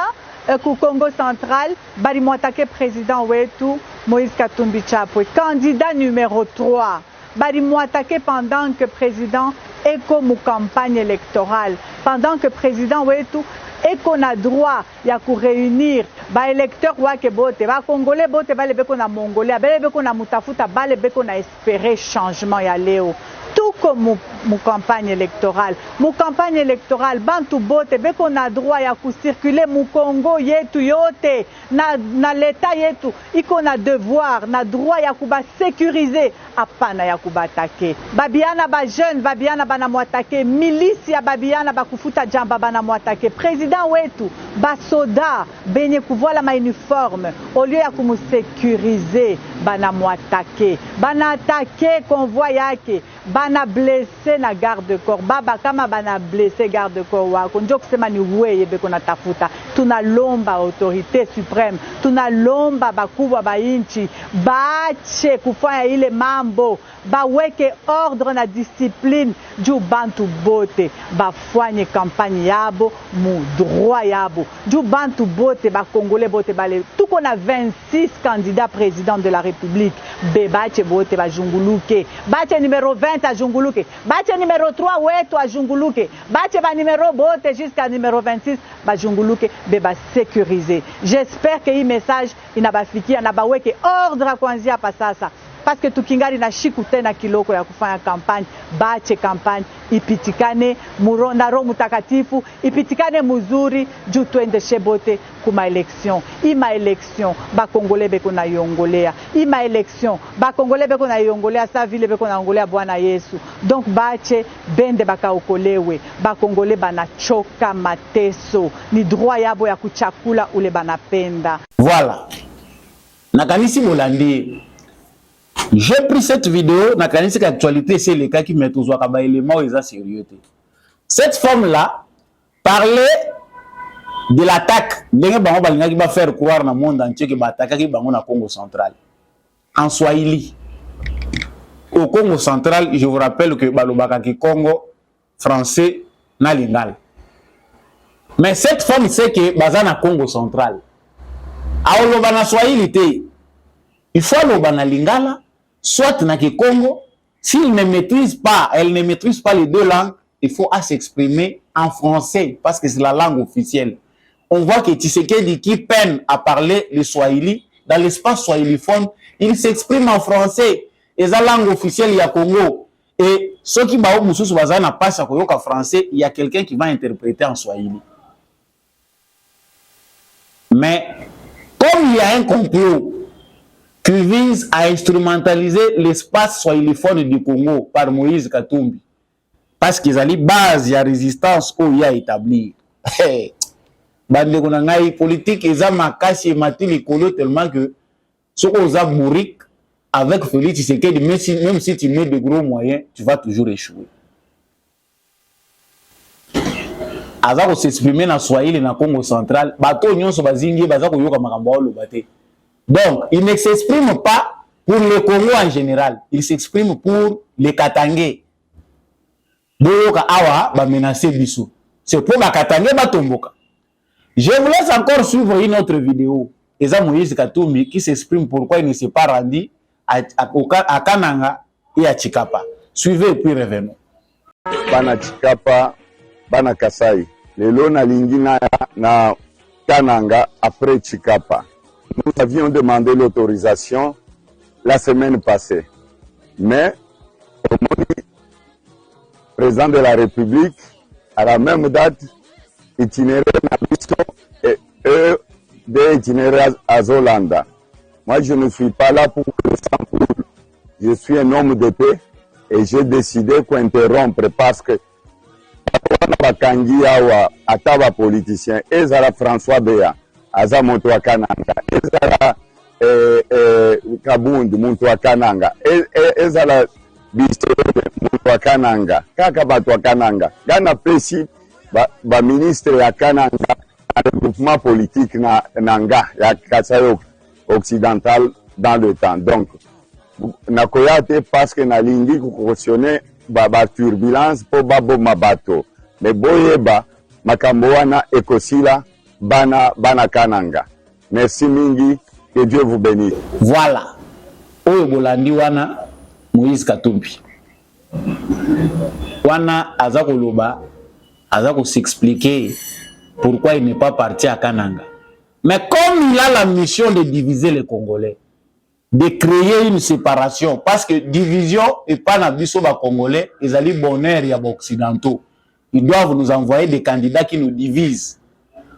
ku Congo Central bari mwatake président wetu Moïse Katumbi Chapwe, candidat numéro 3. Bari mwatake pendant que président eko mu campagne électorale, pendant que président wetu eko na droit ya ku réunir ba électeur wake bote ba congolais bote bale beko na mongolais bale beko na mutafuta bale beko na espérer changement ya leo. Tout comme mon campagne électorale. Mon campagne électorale, bantu bote, beko na droit ya ku circuler mu Congo yetu yote, na l'état yetu, iko na devoir, na droit ya ku ba sécuriser, apana ya ku ba attaquer. Babiana ba jeune, babiana ba na mu attaquer, milice ya babiana ba kufuta jamba ba na mu attaquer. Président wetu, ba soda, benye ku voila ma uniforme, au lieu ya ku mu sécuriser, ba na mu attaquer. Ba na attaquer convoi yake. Bana blessé na garde corps baba kama bana blessé garde corps wako njo kusema ni weye beko na tafuta. Tunalomba autorité suprême, tunalomba bakubwa ba inchi bache kufanya ile mambo, baweke ordre na discipline juu bantu bote bafanye campagne yabo mu droit yabo juu bantu bote ba congolais bote bale. Tuko na 26 candidats président de la République, bebache bote ba junguluke, bache numéro 20 a junguluke, bache numéro 3 wetu a junguluke, bache ba numéro bote jusqu'à numéro 26 ba junguluke, beba sécuriser. J'espère que hii message inabafikia na baweke ordre kuanzia pa sasa, parce que tukingari na shiku tena kiloko ya kufanya kampani. Bache kampani ipitikane muronda Roho Mtakatifu, ipitikane muzuri juu twende shebote kuma election. Ima election ba Congolais beko na yongolea, ima election ba Congolais beko na yongolea sa vile beko na yongolea Bwana Yesu. Donc bache bende bakaokolewe, ba Congolais banachoka mateso, ni droit yabo ya kuchakula ule banapenda. Voilà. Nakanisi Molandi. J'ai pris cette vidéo, na kanisi qu'actualité c'est le cas qui met toujours à élément ils sérieux. Cette femme-là parlait de l'attaque. Ndenge bango balinga ba faire croire na monde entier que ba attaquer ki bango na Congo central. En Swahili. Au Congo central, je vous rappelle que balobaka ki Congo français na lingala. Mais cette femme sait que baza na Congo central. Aoloba na Swahili te. Il faut aloba na lingala. Soit na Congo, s'il ne maîtrise pas, elle ne maîtrise pas les deux langues, il faut s'exprimer en français parce que c'est la langue officielle. On voit que Tshisekedi qui peine à parler le Swahili, dans l'espace swahiliphone, il s'exprime en français. Et la langue officielle, il y a Congo. Et ceux qui ont pas en français, il y a quelqu'un qui va interpréter en Swahili. Mais comme il y a un complot qui vise à instrumentaliser l'espace swahiliphone du Congo par Moïse Katumbi, parce qu'ils ont une base de résistance où il y a établi. Bandeko na ngai politique eza makasi et mati likolo tellement que ce qu'on a bourrique avec Félix Tshisekedi, même si tu mets de gros moyens, tu vas toujours échouer. Azako s'exprimer na Swahili na Congo central, bato nyonso bazingi bazako yoka makambo lobate. Donc, il ne s'exprime pas pour le Congo en général, il s'exprime pour les Katangais. Boyoka awa ba menacer biso. C'est pour la Katangais ba tomboka. Je vous laisse encore suivre une autre vidéo. Eza Moïse Katumbi qui s'exprime pourquoi il ne s'est pas rendu à Kananga et à Chikapa. Suivez et puis revenons. Bana Chikapa, Bana Kasai. Lelo na lingina na Kananga après Chikapa. Nous avions demandé l'autorisation la semaine passée. Mais, le président de la République, à la même date, itinéraire et eux, des itinéraires à Zolanda. Moi, je ne suis pas là pour que le sang coule. Je suis un homme de paix et j'ai décidé d'interrompre parce que wana bakangi awa ata bapoliticien ezala François Beya aza moto wa Kananga, ezala Kabundu moto wa Kananga, ezala Bisebe moto wa Kananga, kaka bato wa Kananga gana pesi ba ministre ya Kananga na regroupement politique na nga ya Kasai occidental dans le temps. Donc nakoya te parce que nalingi kukosioner ba turbulence po babo mabato me boyeba makambo wana ekosila bana Kananga. Merci mingi, que Dieu vous bénisse. Voilà oyo bolandi wana Moïse Katumbi wana aza koloba aza ko s'expliquer pourquoi il n'est pas parti à Kananga. Mais comme il a la mission de diviser les Congolais, de créer une séparation, parce que division et pas na biso ba Congolais, ils allaient bonheur ya ba occidentaux. Ils doivent nous envoyer des candidats qui nous divisent.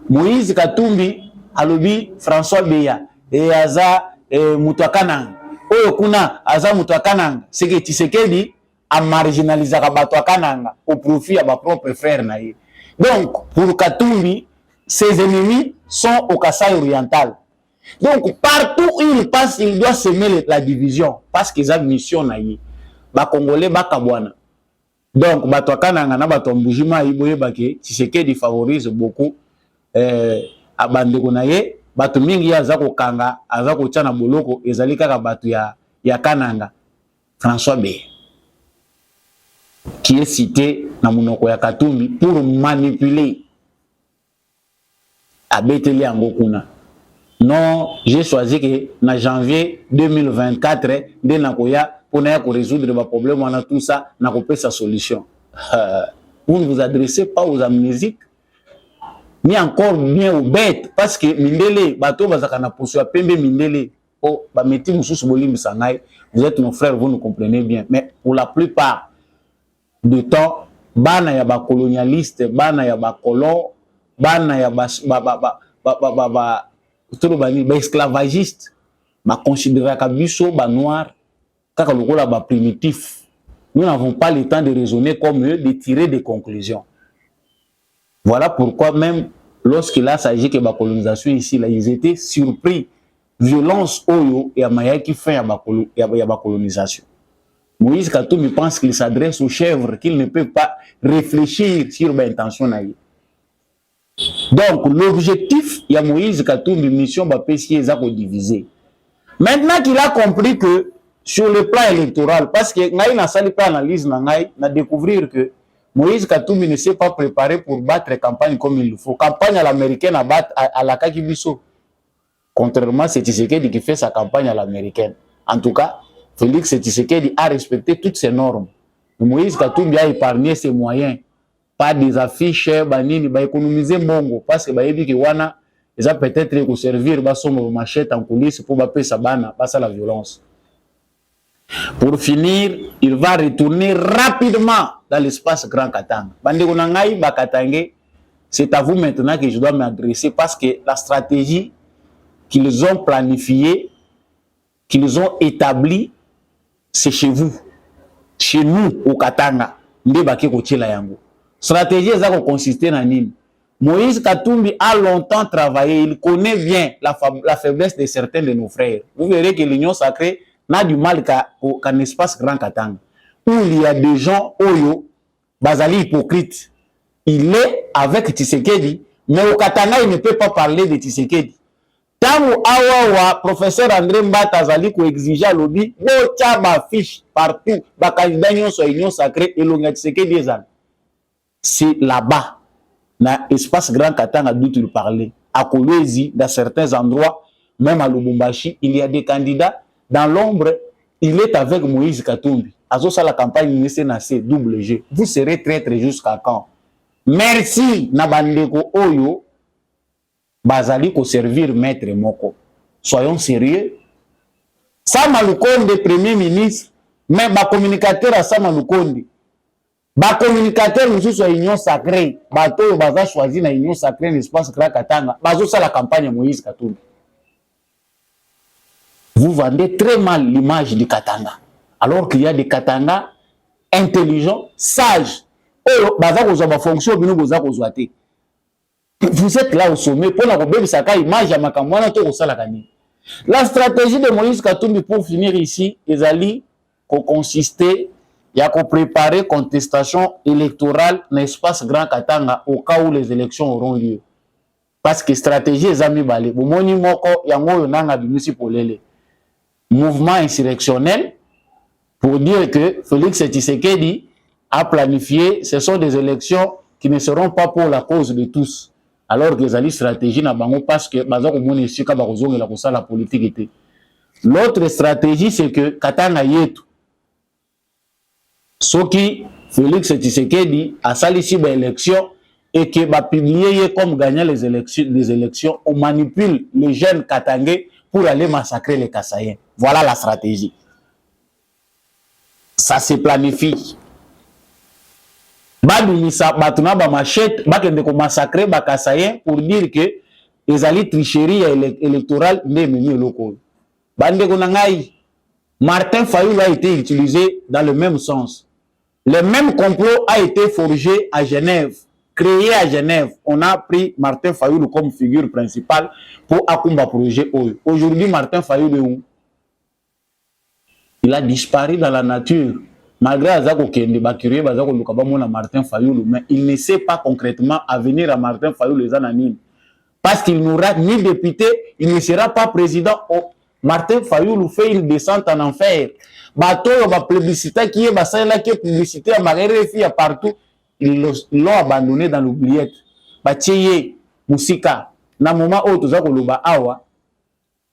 Moïse Katumbi alobi François Beya et aza Mutua Kananga. Oyo kuna aza Mutua Kananga, c'est que Tshisekedi a marginalisé bato Kananga au profit ya ba propre frère na ye. Donc pour Katumbi, ses ennemis sont au Kasaï oriental. Donc partout où il passe, il doit semer la division parce qu'ils ont une mission na ye. Ba Congolais ba kabwana. Donc bato Kananga na bato mbujima iboye bake Tshisekedi favorise beaucoup abandeko na ye, bato mingi aza ko kanga, aza ko tia na boloko ezali kaka bato ya Kananga. François Beya qui est cité na monoko ya Katumbi pour manipuler abeteli yango kuna. Non, j'ai choisi que na janvier 2024 de nakoya pour na ko résoudre les problèmes, on a tout ça na ko sa solution. Vous ne vous adressez pas aux amnésiques ni encore bien aux bêtes parce que mindele bato bazaka na poso pembe mindele oh ba meti mususu bolimbi sangai, vous êtes nos frères, vous nous comprenez bien, mais pour la plupart du temps bana ya ba colonialiste, bana ya ba colon, bana ya ba esclavagiste ba considérer ka biso ba noir kaka lokola ba primitif. Nous n'avons pas le temps de raisonner comme eux, de tirer des conclusions. Voilà pourquoi même lorsqu'il a s'agit que la colonisation ici, là, ils étaient surpris. Violence oyo et amaya qui fait la colonisation. Moïse Katumbi pense qu'il s'adresse aux chèvres, qu'il ne peut pas réfléchir sur l'intention. Donc l'objectif, il y a Moïse Katumbi mission bapesi ezako diviser. Maintenant qu'il a compris que sur le plan électoral, parce que ngai na sali pas analyse na ngai na découvrir que Moïse Katumbi ne s'est pas préparé pour battre la campagne comme il le faut. Campagne à l'américaine à battre à la Kakibiso. Contrairement à Tshisekedi qui fait sa campagne à l'américaine. En tout cas, Félix Tshisekedi a respecté toutes ces normes. Moïse Katumbi a épargné ses moyens. Pas des affiches, banini, ba économiser bongo. Parce que ba yebi ki wana, ils ont peut-être servir ba somme machette en coulisses pour ba pesa bana, pas ça la violence. Pour finir, il va retourner rapidement dans l'espace Grand Katanga. Bandeko nangai ba Katangé, c'est à vous maintenant que je dois m'adresser parce que la stratégie qu'ils ont planifiée, qu'ils ont établie, c'est chez vous. Chez nous, au Katanga. Nde baki kotiela yango. Stratégie ça consistait en nini. Moïse Katumbi a longtemps travaillé, il connaît bien la faiblesse de certains de nos frères. Vous verrez que l'Union sacrée n'a du mal qu'un espace Grand Katanga, où il y a des gens, Oyo, Bazali hypocrite. Il est avec Tshisekedi, mais au Katanga, il ne peut pas parler de Tshisekedi. Tamu awawa, professeur André Mbata Zali ko exigeait lobby, bocha ba fiche partout, ba candidat nyon so Union sacrée et l'onga Tshisekedi ezan. C'est là-bas, dans l'espace Grand Katanga d'où il parlait. À Kolwezi, dans certains endroits, même à Lubumbashi, il y a des candidats. Dans l'ombre, il est avec Moïse Katumbi. À ça, la campagne NCNC, double G. Vous serez traître jusqu'à quand? Merci, Nabandeko Oyo, Bazali, ko servir maître Moko. Soyons sérieux. Sama Lukonde, premier ministre, mais ma communicateur à Sama Lukonde. Ba communicateur nous sur Union sacrée, bateau baza choisi na Union sacrée l'espace Grand Katanga, bazo ça la campagne Moïse Katumbi. Vous vendez très mal l'image du Katanga, alors qu'il y a des Katanga intelligents, sages, oyo baza kozwa ba fonction bino boza kozwa te. Vous êtes là au sommet pour la robebisa ka image ya makambo wana to kosala kani. La stratégie de Moïse Katumbi pour finir ici ezali ko consister ya ko préparer contestation électorale dans l'espace Grand Katanga au cas où les élections auront lieu. Parce que stratégie ezami balé bomoni moko yango yo nanga bimisi polele. Mouvement insurrectionnel pour dire que Félix Tshisekedi a planifié, ce sont des élections qui ne seront pas pour la cause de tous. Alors que les stratégies na bango parce que la politique était. L'autre stratégie c'est que Katanga yetu soki Félix Tshisekedi a salisi ba élection et que va publier comme gagnant les élections, on manipule les jeunes katangais pour aller massacrer les Kassaïens. Voilà la stratégie. Ça se planifie. Badumisa batuna ba machette bakende ko massacrer ba Kassaïens pour dire que les alliés tricherie électorale ndememi loko. Bande ko ngai Martin Fayulu a été utilisé dans le même sens. Le même complot a été forgé à Genève, créé à Genève. On a pris Martin Fayulu comme figure principale pour Akumba projet Oyo. Aujourd'hui Martin Fayulu il a disparu dans la nature. Malgré Azako Kende Bakiré, Bazako Lukabamona Martin Fayulu, mais il ne sait pas concrètement à venir à Martin Fayulu les anonymes. Parce qu'il n'aura ni député, il ne sera pas président. Oh, Martin Fayulu fait une descente en enfer. Bateau, la publicité qui est là, qui est publicité à Marérefi à partout, ils l'ont abandonné dans l'oubliette. Batieye, Moussika, na moment où tout ça awa,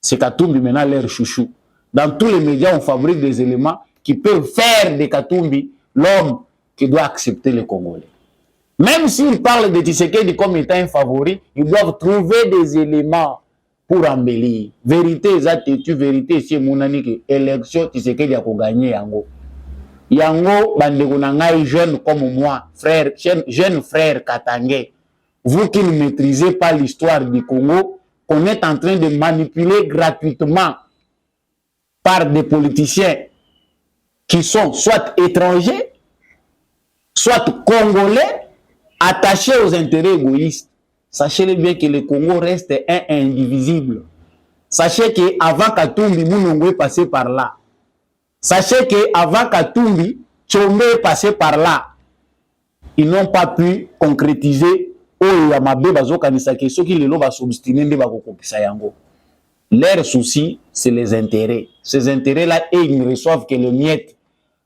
c'est Katumbi maintenant l'air chouchou. Dans tous les médias, on fabrique des éléments qui peuvent faire de Katumbi l'homme qui doit accepter les Congolais. Même s'ils parlent de Tshisekedi comme étant un favori, ils doivent trouver des éléments pour embellir. Vérité, exactitude, vérité, c'est mon ami que l'élection Tshisekedi a gagné Yango. Yango, bandeko nangai jeune comme moi, frère, jeune frère katangais, vous qui ne maîtrisez pas l'histoire du Congo, qu'on est en train de manipuler gratuitement par des politiciens qui sont soit étrangers, soit congolais, attachés aux intérêts égoïstes. Sachez bien que le Congo reste indivisible. Sachez qu'avant Katumbi, Mounongo est passé par là. Sachez qu'avant Katumbi, Tchombe est passé par là. Ils n'ont pas pu concrétiser. Leur souci, c'est les intérêts. Ces intérêts-là, ils ne reçoivent que le miettes.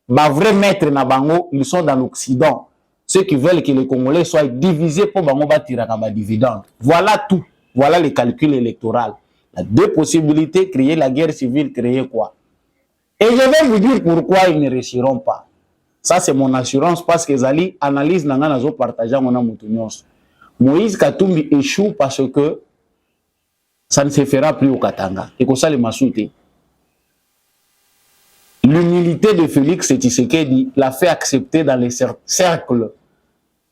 Ma vrai maître Nabango, ils sont dans l'Occident. Ceux qui veulent que les Congolais soient divisés pour Bango bâtir un dividende. Voilà tout. Voilà les calculs électoraux. Il y a deux possibilités, créer la guerre civile, créer quoi? Et je vais vous dire pourquoi ils ne réussiront pas. Ça, c'est mon assurance parce que Zali analyse Nanganazo partageant mon amour. Moïse Katumbi échoue parce que ça ne se fera plus au Katanga. Et comme ça, les Massouté. L'humilité de Félix Tshisekedi l'a fait accepter dans les cercles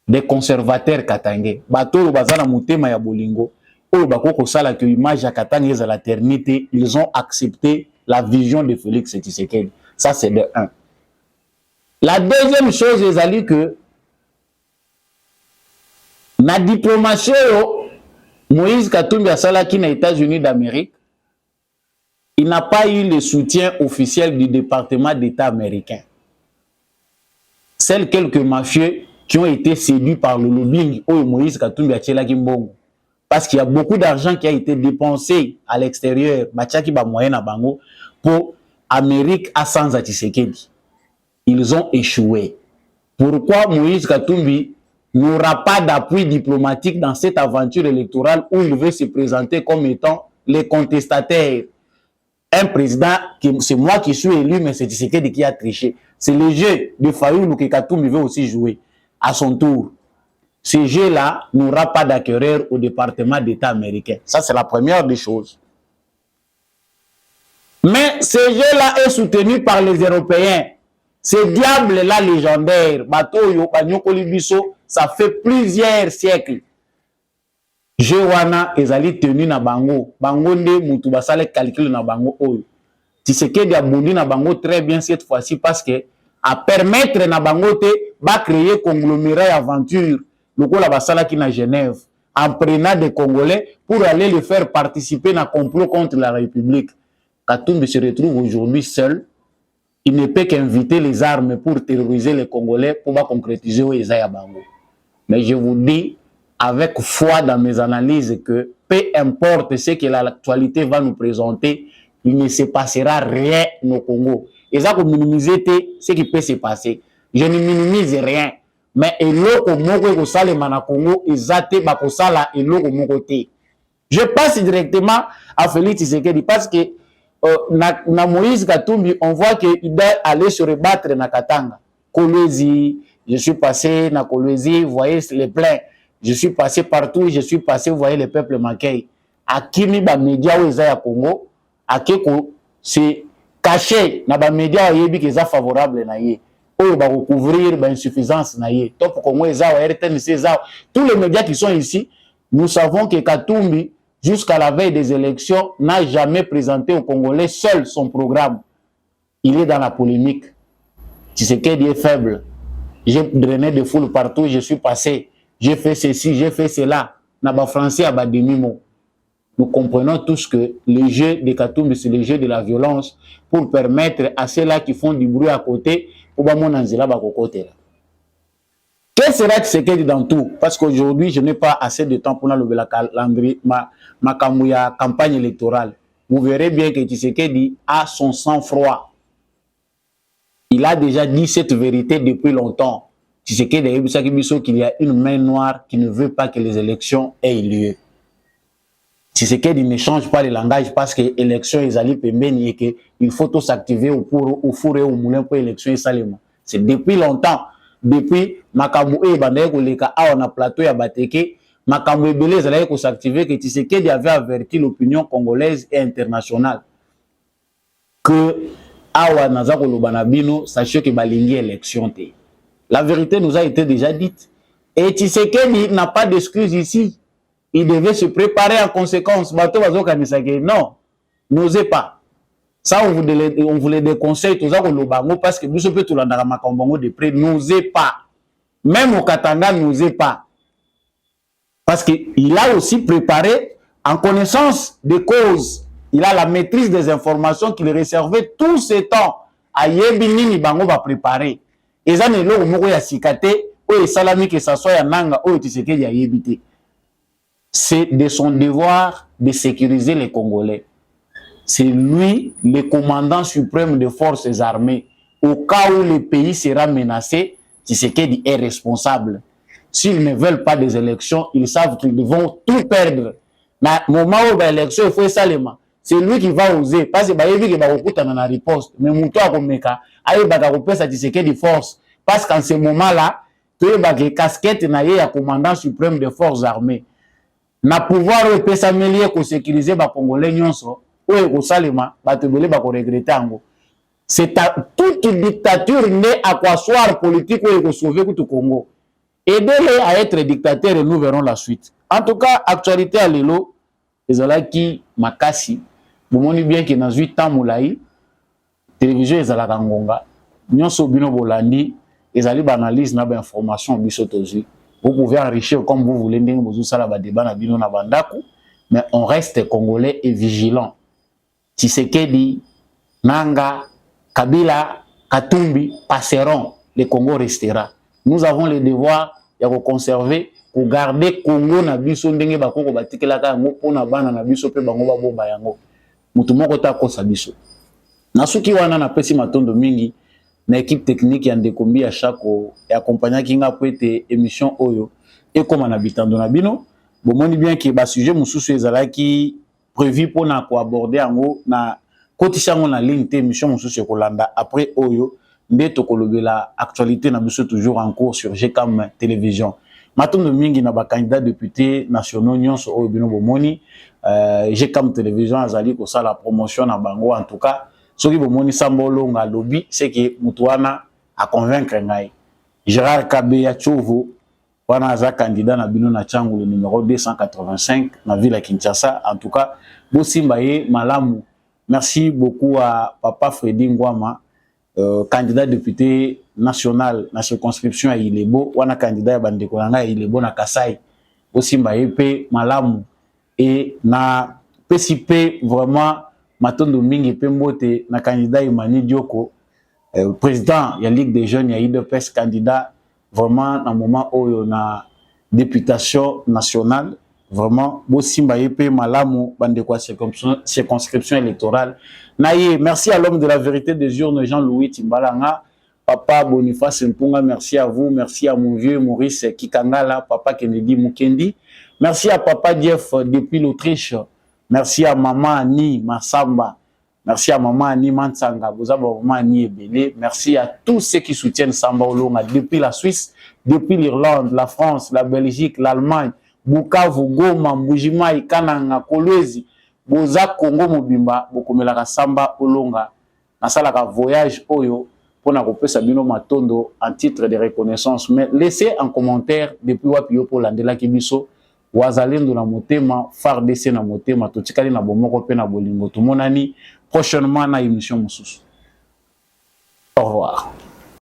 des conservateurs katangais. Bato bazana mutema ya bolingo. Oyo bakoko sala que image ya Katanga est à la ternité, ils ont accepté la vision de Félix Tshisekedi. Ça c'est de 1. La deuxième chose est que la diplomatie Moïse Katumbi a salaki na États-Unis d'Amérique. Il n'a pas eu le soutien officiel du département d'État américain. Seuls quelques mafieux qui ont été séduits par le lobbying où Moïse Katumbi a tchelaki mbongo. Parce qu'il y a beaucoup d'argent qui a été dépensé à l'extérieur, bachaki ba moyen na bango pour Amérique à sans Tshisekedi. Ils ont échoué. Pourquoi Moïse Katumbi n'aura pas d'appui diplomatique dans cette aventure électorale où il veut se présenter comme étant les contestataires? Un président, c'est moi qui suis élu, mais c'est Tshisekedi qui a triché. C'est le jeu de Fayulu que Katumbi veut aussi jouer à son tour. Ce jeu-là n'aura pas d'acquéreur au département d'État américain. Ça, c'est la première des choses. Mais ce jeu-là est soutenu par les Européens. Ces diables-là légendaires, Batoyo, Banyokoli Biso, ça fait plusieurs siècles. Jewana ezali tenu na bango. Bango nde mutu basale calcul na bango oyo. Tshisekedi a bondi na bango très bien cette fois-ci parce que à permettre na bango te va créer conglomérat et aventure lokola basala qui na Genève en prenant des Congolais pour aller les faire participer dans un complot contre la République. Katumbi se retrouve aujourd'hui seul. Il ne peut qu'inviter les armes pour terroriser les Congolais pour concrétiser Ezaya Bango. Mais je vous dis avec foi dans mes analyses que peu importe ce que l'actualité va nous présenter, il ne se passera rien au Congo. Et ça, pour minimiser ce qui peut se passer. Je ne minimise rien. Mais eloko moko ko salema na Congo ezate ba ko sala eloko moko te. Je passe directement à Félix Tshisekedi parce que na Moïse Katumbi on voit qu'il doit aller se rebattre na Katanga. Kolwezi, je suis passé na Kolwezi, vous voyez les pleins. Je suis passé partout, je suis passé, vous voyez les peuples m'accueillent. Akimi ba média o eza ya Congo, akeko c'est caché na ba média yebi ke za favorable na ye. Oh, bah, recouvrir l'insuffisance. Tous les médias qui sont ici, nous savons que Katumbi, jusqu'à la veille des élections, n'a jamais présenté aux Congolais seul son programme. Il est dans la polémique. Tshisekedi est faible. J'ai drainé des foules partout, je suis passé. J'ai fait ceci, j'ai fait cela. Naba français à Bademimo. Nous comprenons tous que le jeu de Katumbi, c'est le jeu de la violence pour permettre à ceux-là qui font du bruit à côté. Quel sera Tshisekedi dans tout? Parce qu'aujourd'hui, je n'ai pas assez de temps pour la calendrier, ma campagne électorale. Vous verrez bien que Tshisekedi a son sang-froid. Il a déjà dit cette vérité depuis longtemps. Tshisekedi a dit qu'il y a une main noire qui ne veut pas que les élections aient lieu. Tshisekedi ne change pas le langage parce que l'élection est allée pembeni et qu'il faut tous s'activer au four et au moulin pour l'élection et salement. C'est depuis longtemps. Depuis Makamou et Bandaye Koleka a on a plateau ya Bateke, Makamou et Belé allaient s'activer que Tshisekedi avait averti l'opinion congolaise et internationale que Awa Nazako Lobanabino sachez que Balingi élection té. La vérité nous a été déjà dite. Et Tshisekedi n'a pas d'excuse ici. Il devait se préparer en conséquence. Non, n'osez pas. Ça, on vous les déconseille, tout ça, parce que vous pouvez tout l'endroit de près. N'osez pas. Même au Katanga, n'osez pas. Parce qu'il a aussi préparé en connaissance des causes. Il a la maîtrise des informations qu'il réservait tout ce temps. À Yebini, Bango va préparer. Et ça, n'est pas sikate, ou salami que ça soit à Nanga, ou Tshisekedi à Yebite. C'est de son devoir de sécuriser les Congolais. C'est lui, le commandant suprême des forces armées. Au cas où le pays sera menacé, Tshisekedi est responsable. S'ils ne veulent pas des élections, ils savent qu'ils vont tout perdre. Mais au moment où l'élection, il faut salement. C'est lui qui va oser. Parce que il va beaucoup dans la riposte. Mais Mouto a comme meka, il va couper sa Tshisekedi force. Parce qu'en ce moment-là, tu as des casquettes na commandant suprême des forces armées. Na pouvoir s'améliorer pour sécuriser les Congolais nyonso ou salema ba te belé ba ko regretter ango. C'est toute dictature née à s'asseoir politique ou sauver tout Congo. Aidez-les à être dictateurs et nous verrons la suite. En tout cas, actualité à l'élo, les alaki makasi, vous montrez bien que dans 8 ans moulaï, télévision les alaka ngonga, nyonso bino bolandi, les ali analyse na ba information bisotozi. Vous pouvez enrichir comme vous voulez, mais on reste congolais et vigilant. Tshisekedi, Nanga, Kabila, Katumbi passeront, le Congo restera. Nous avons le devoir de conserver, de garder Congo na biso ndenge bakoko batikelaka yango pona bana na biso pe bango babomba yango. Mutu moko ta kosa biso. Nasuki wana na pesi matondo mingi. Na équipe technique ya Ndekombi ya Chako et accompagné kinga pour être émission oyo et comme en habitant de Nabino bomoni bien que ba sujet mususu ezala qui prévu pour na ko aborder ango na kotishango na ligne te émission mususu kolanda après oyo ndeto kolobela actualité na biso toujours en cours sur GCAM télévision matondo mingi na ba candidat député nationaux nyonso oyo bino bomoni GCAM télévision azali ko sala promotion na bango en tout cas. Ce qui est sambolo nga lobby, c'est que Moutouana a convaincre ngai. Gérard Kabeya Tchovo, wana aza candidat na bino na Tchangu le numéro 285 na ville à Kinshasa. En tout cas, Bosimbaye Malamu. Merci beaucoup à Papa Freddy Ngwama candidat député national na circonscription ya Ilebo wana candidat ya bandeko nanga ya Ilebo na Kasai osimba yepe malamu et na PCP vraiment matondo mingi pe mbote na candidat Imani Dioko président ya Ligue des jeunes ya IDPS candidat vraiment na moment oyo na députation nationale vraiment bosimba yepe malamu bandeko circonscription électorale naye. Merci à l'homme de la vérité des urnes Jean-Louis Timbalanga, papa Boniface Mpunga, merci à vous, merci à mon vieux Maurice Kikangala, papa Kennedy Mukendi, merci à papa Jeff depuis l'Autriche, merci à maman Annie Massamba, merci à maman Annie Mansanga, maman Annie Ebele, merci à tous ceux qui soutiennent Samba Olonga depuis la Suisse, depuis l'Irlande, la France, la Belgique, l'Allemagne, Bukavu, Goma, Mbujimai, Kananga, Kolwezi, Boza Congo Mobimba, Bokomelaka Samba Olonga, nasalaka voyage oyo pona kopesa bino matondo en titre de reconnaissance. Mais laissez en commentaire depuis wapi yo polandela kibiso wazalendo na motema, FARDC na motema, totikali na bomoko pe na bolingo. Tumonani prochainement na émission mosusu. Au revoir.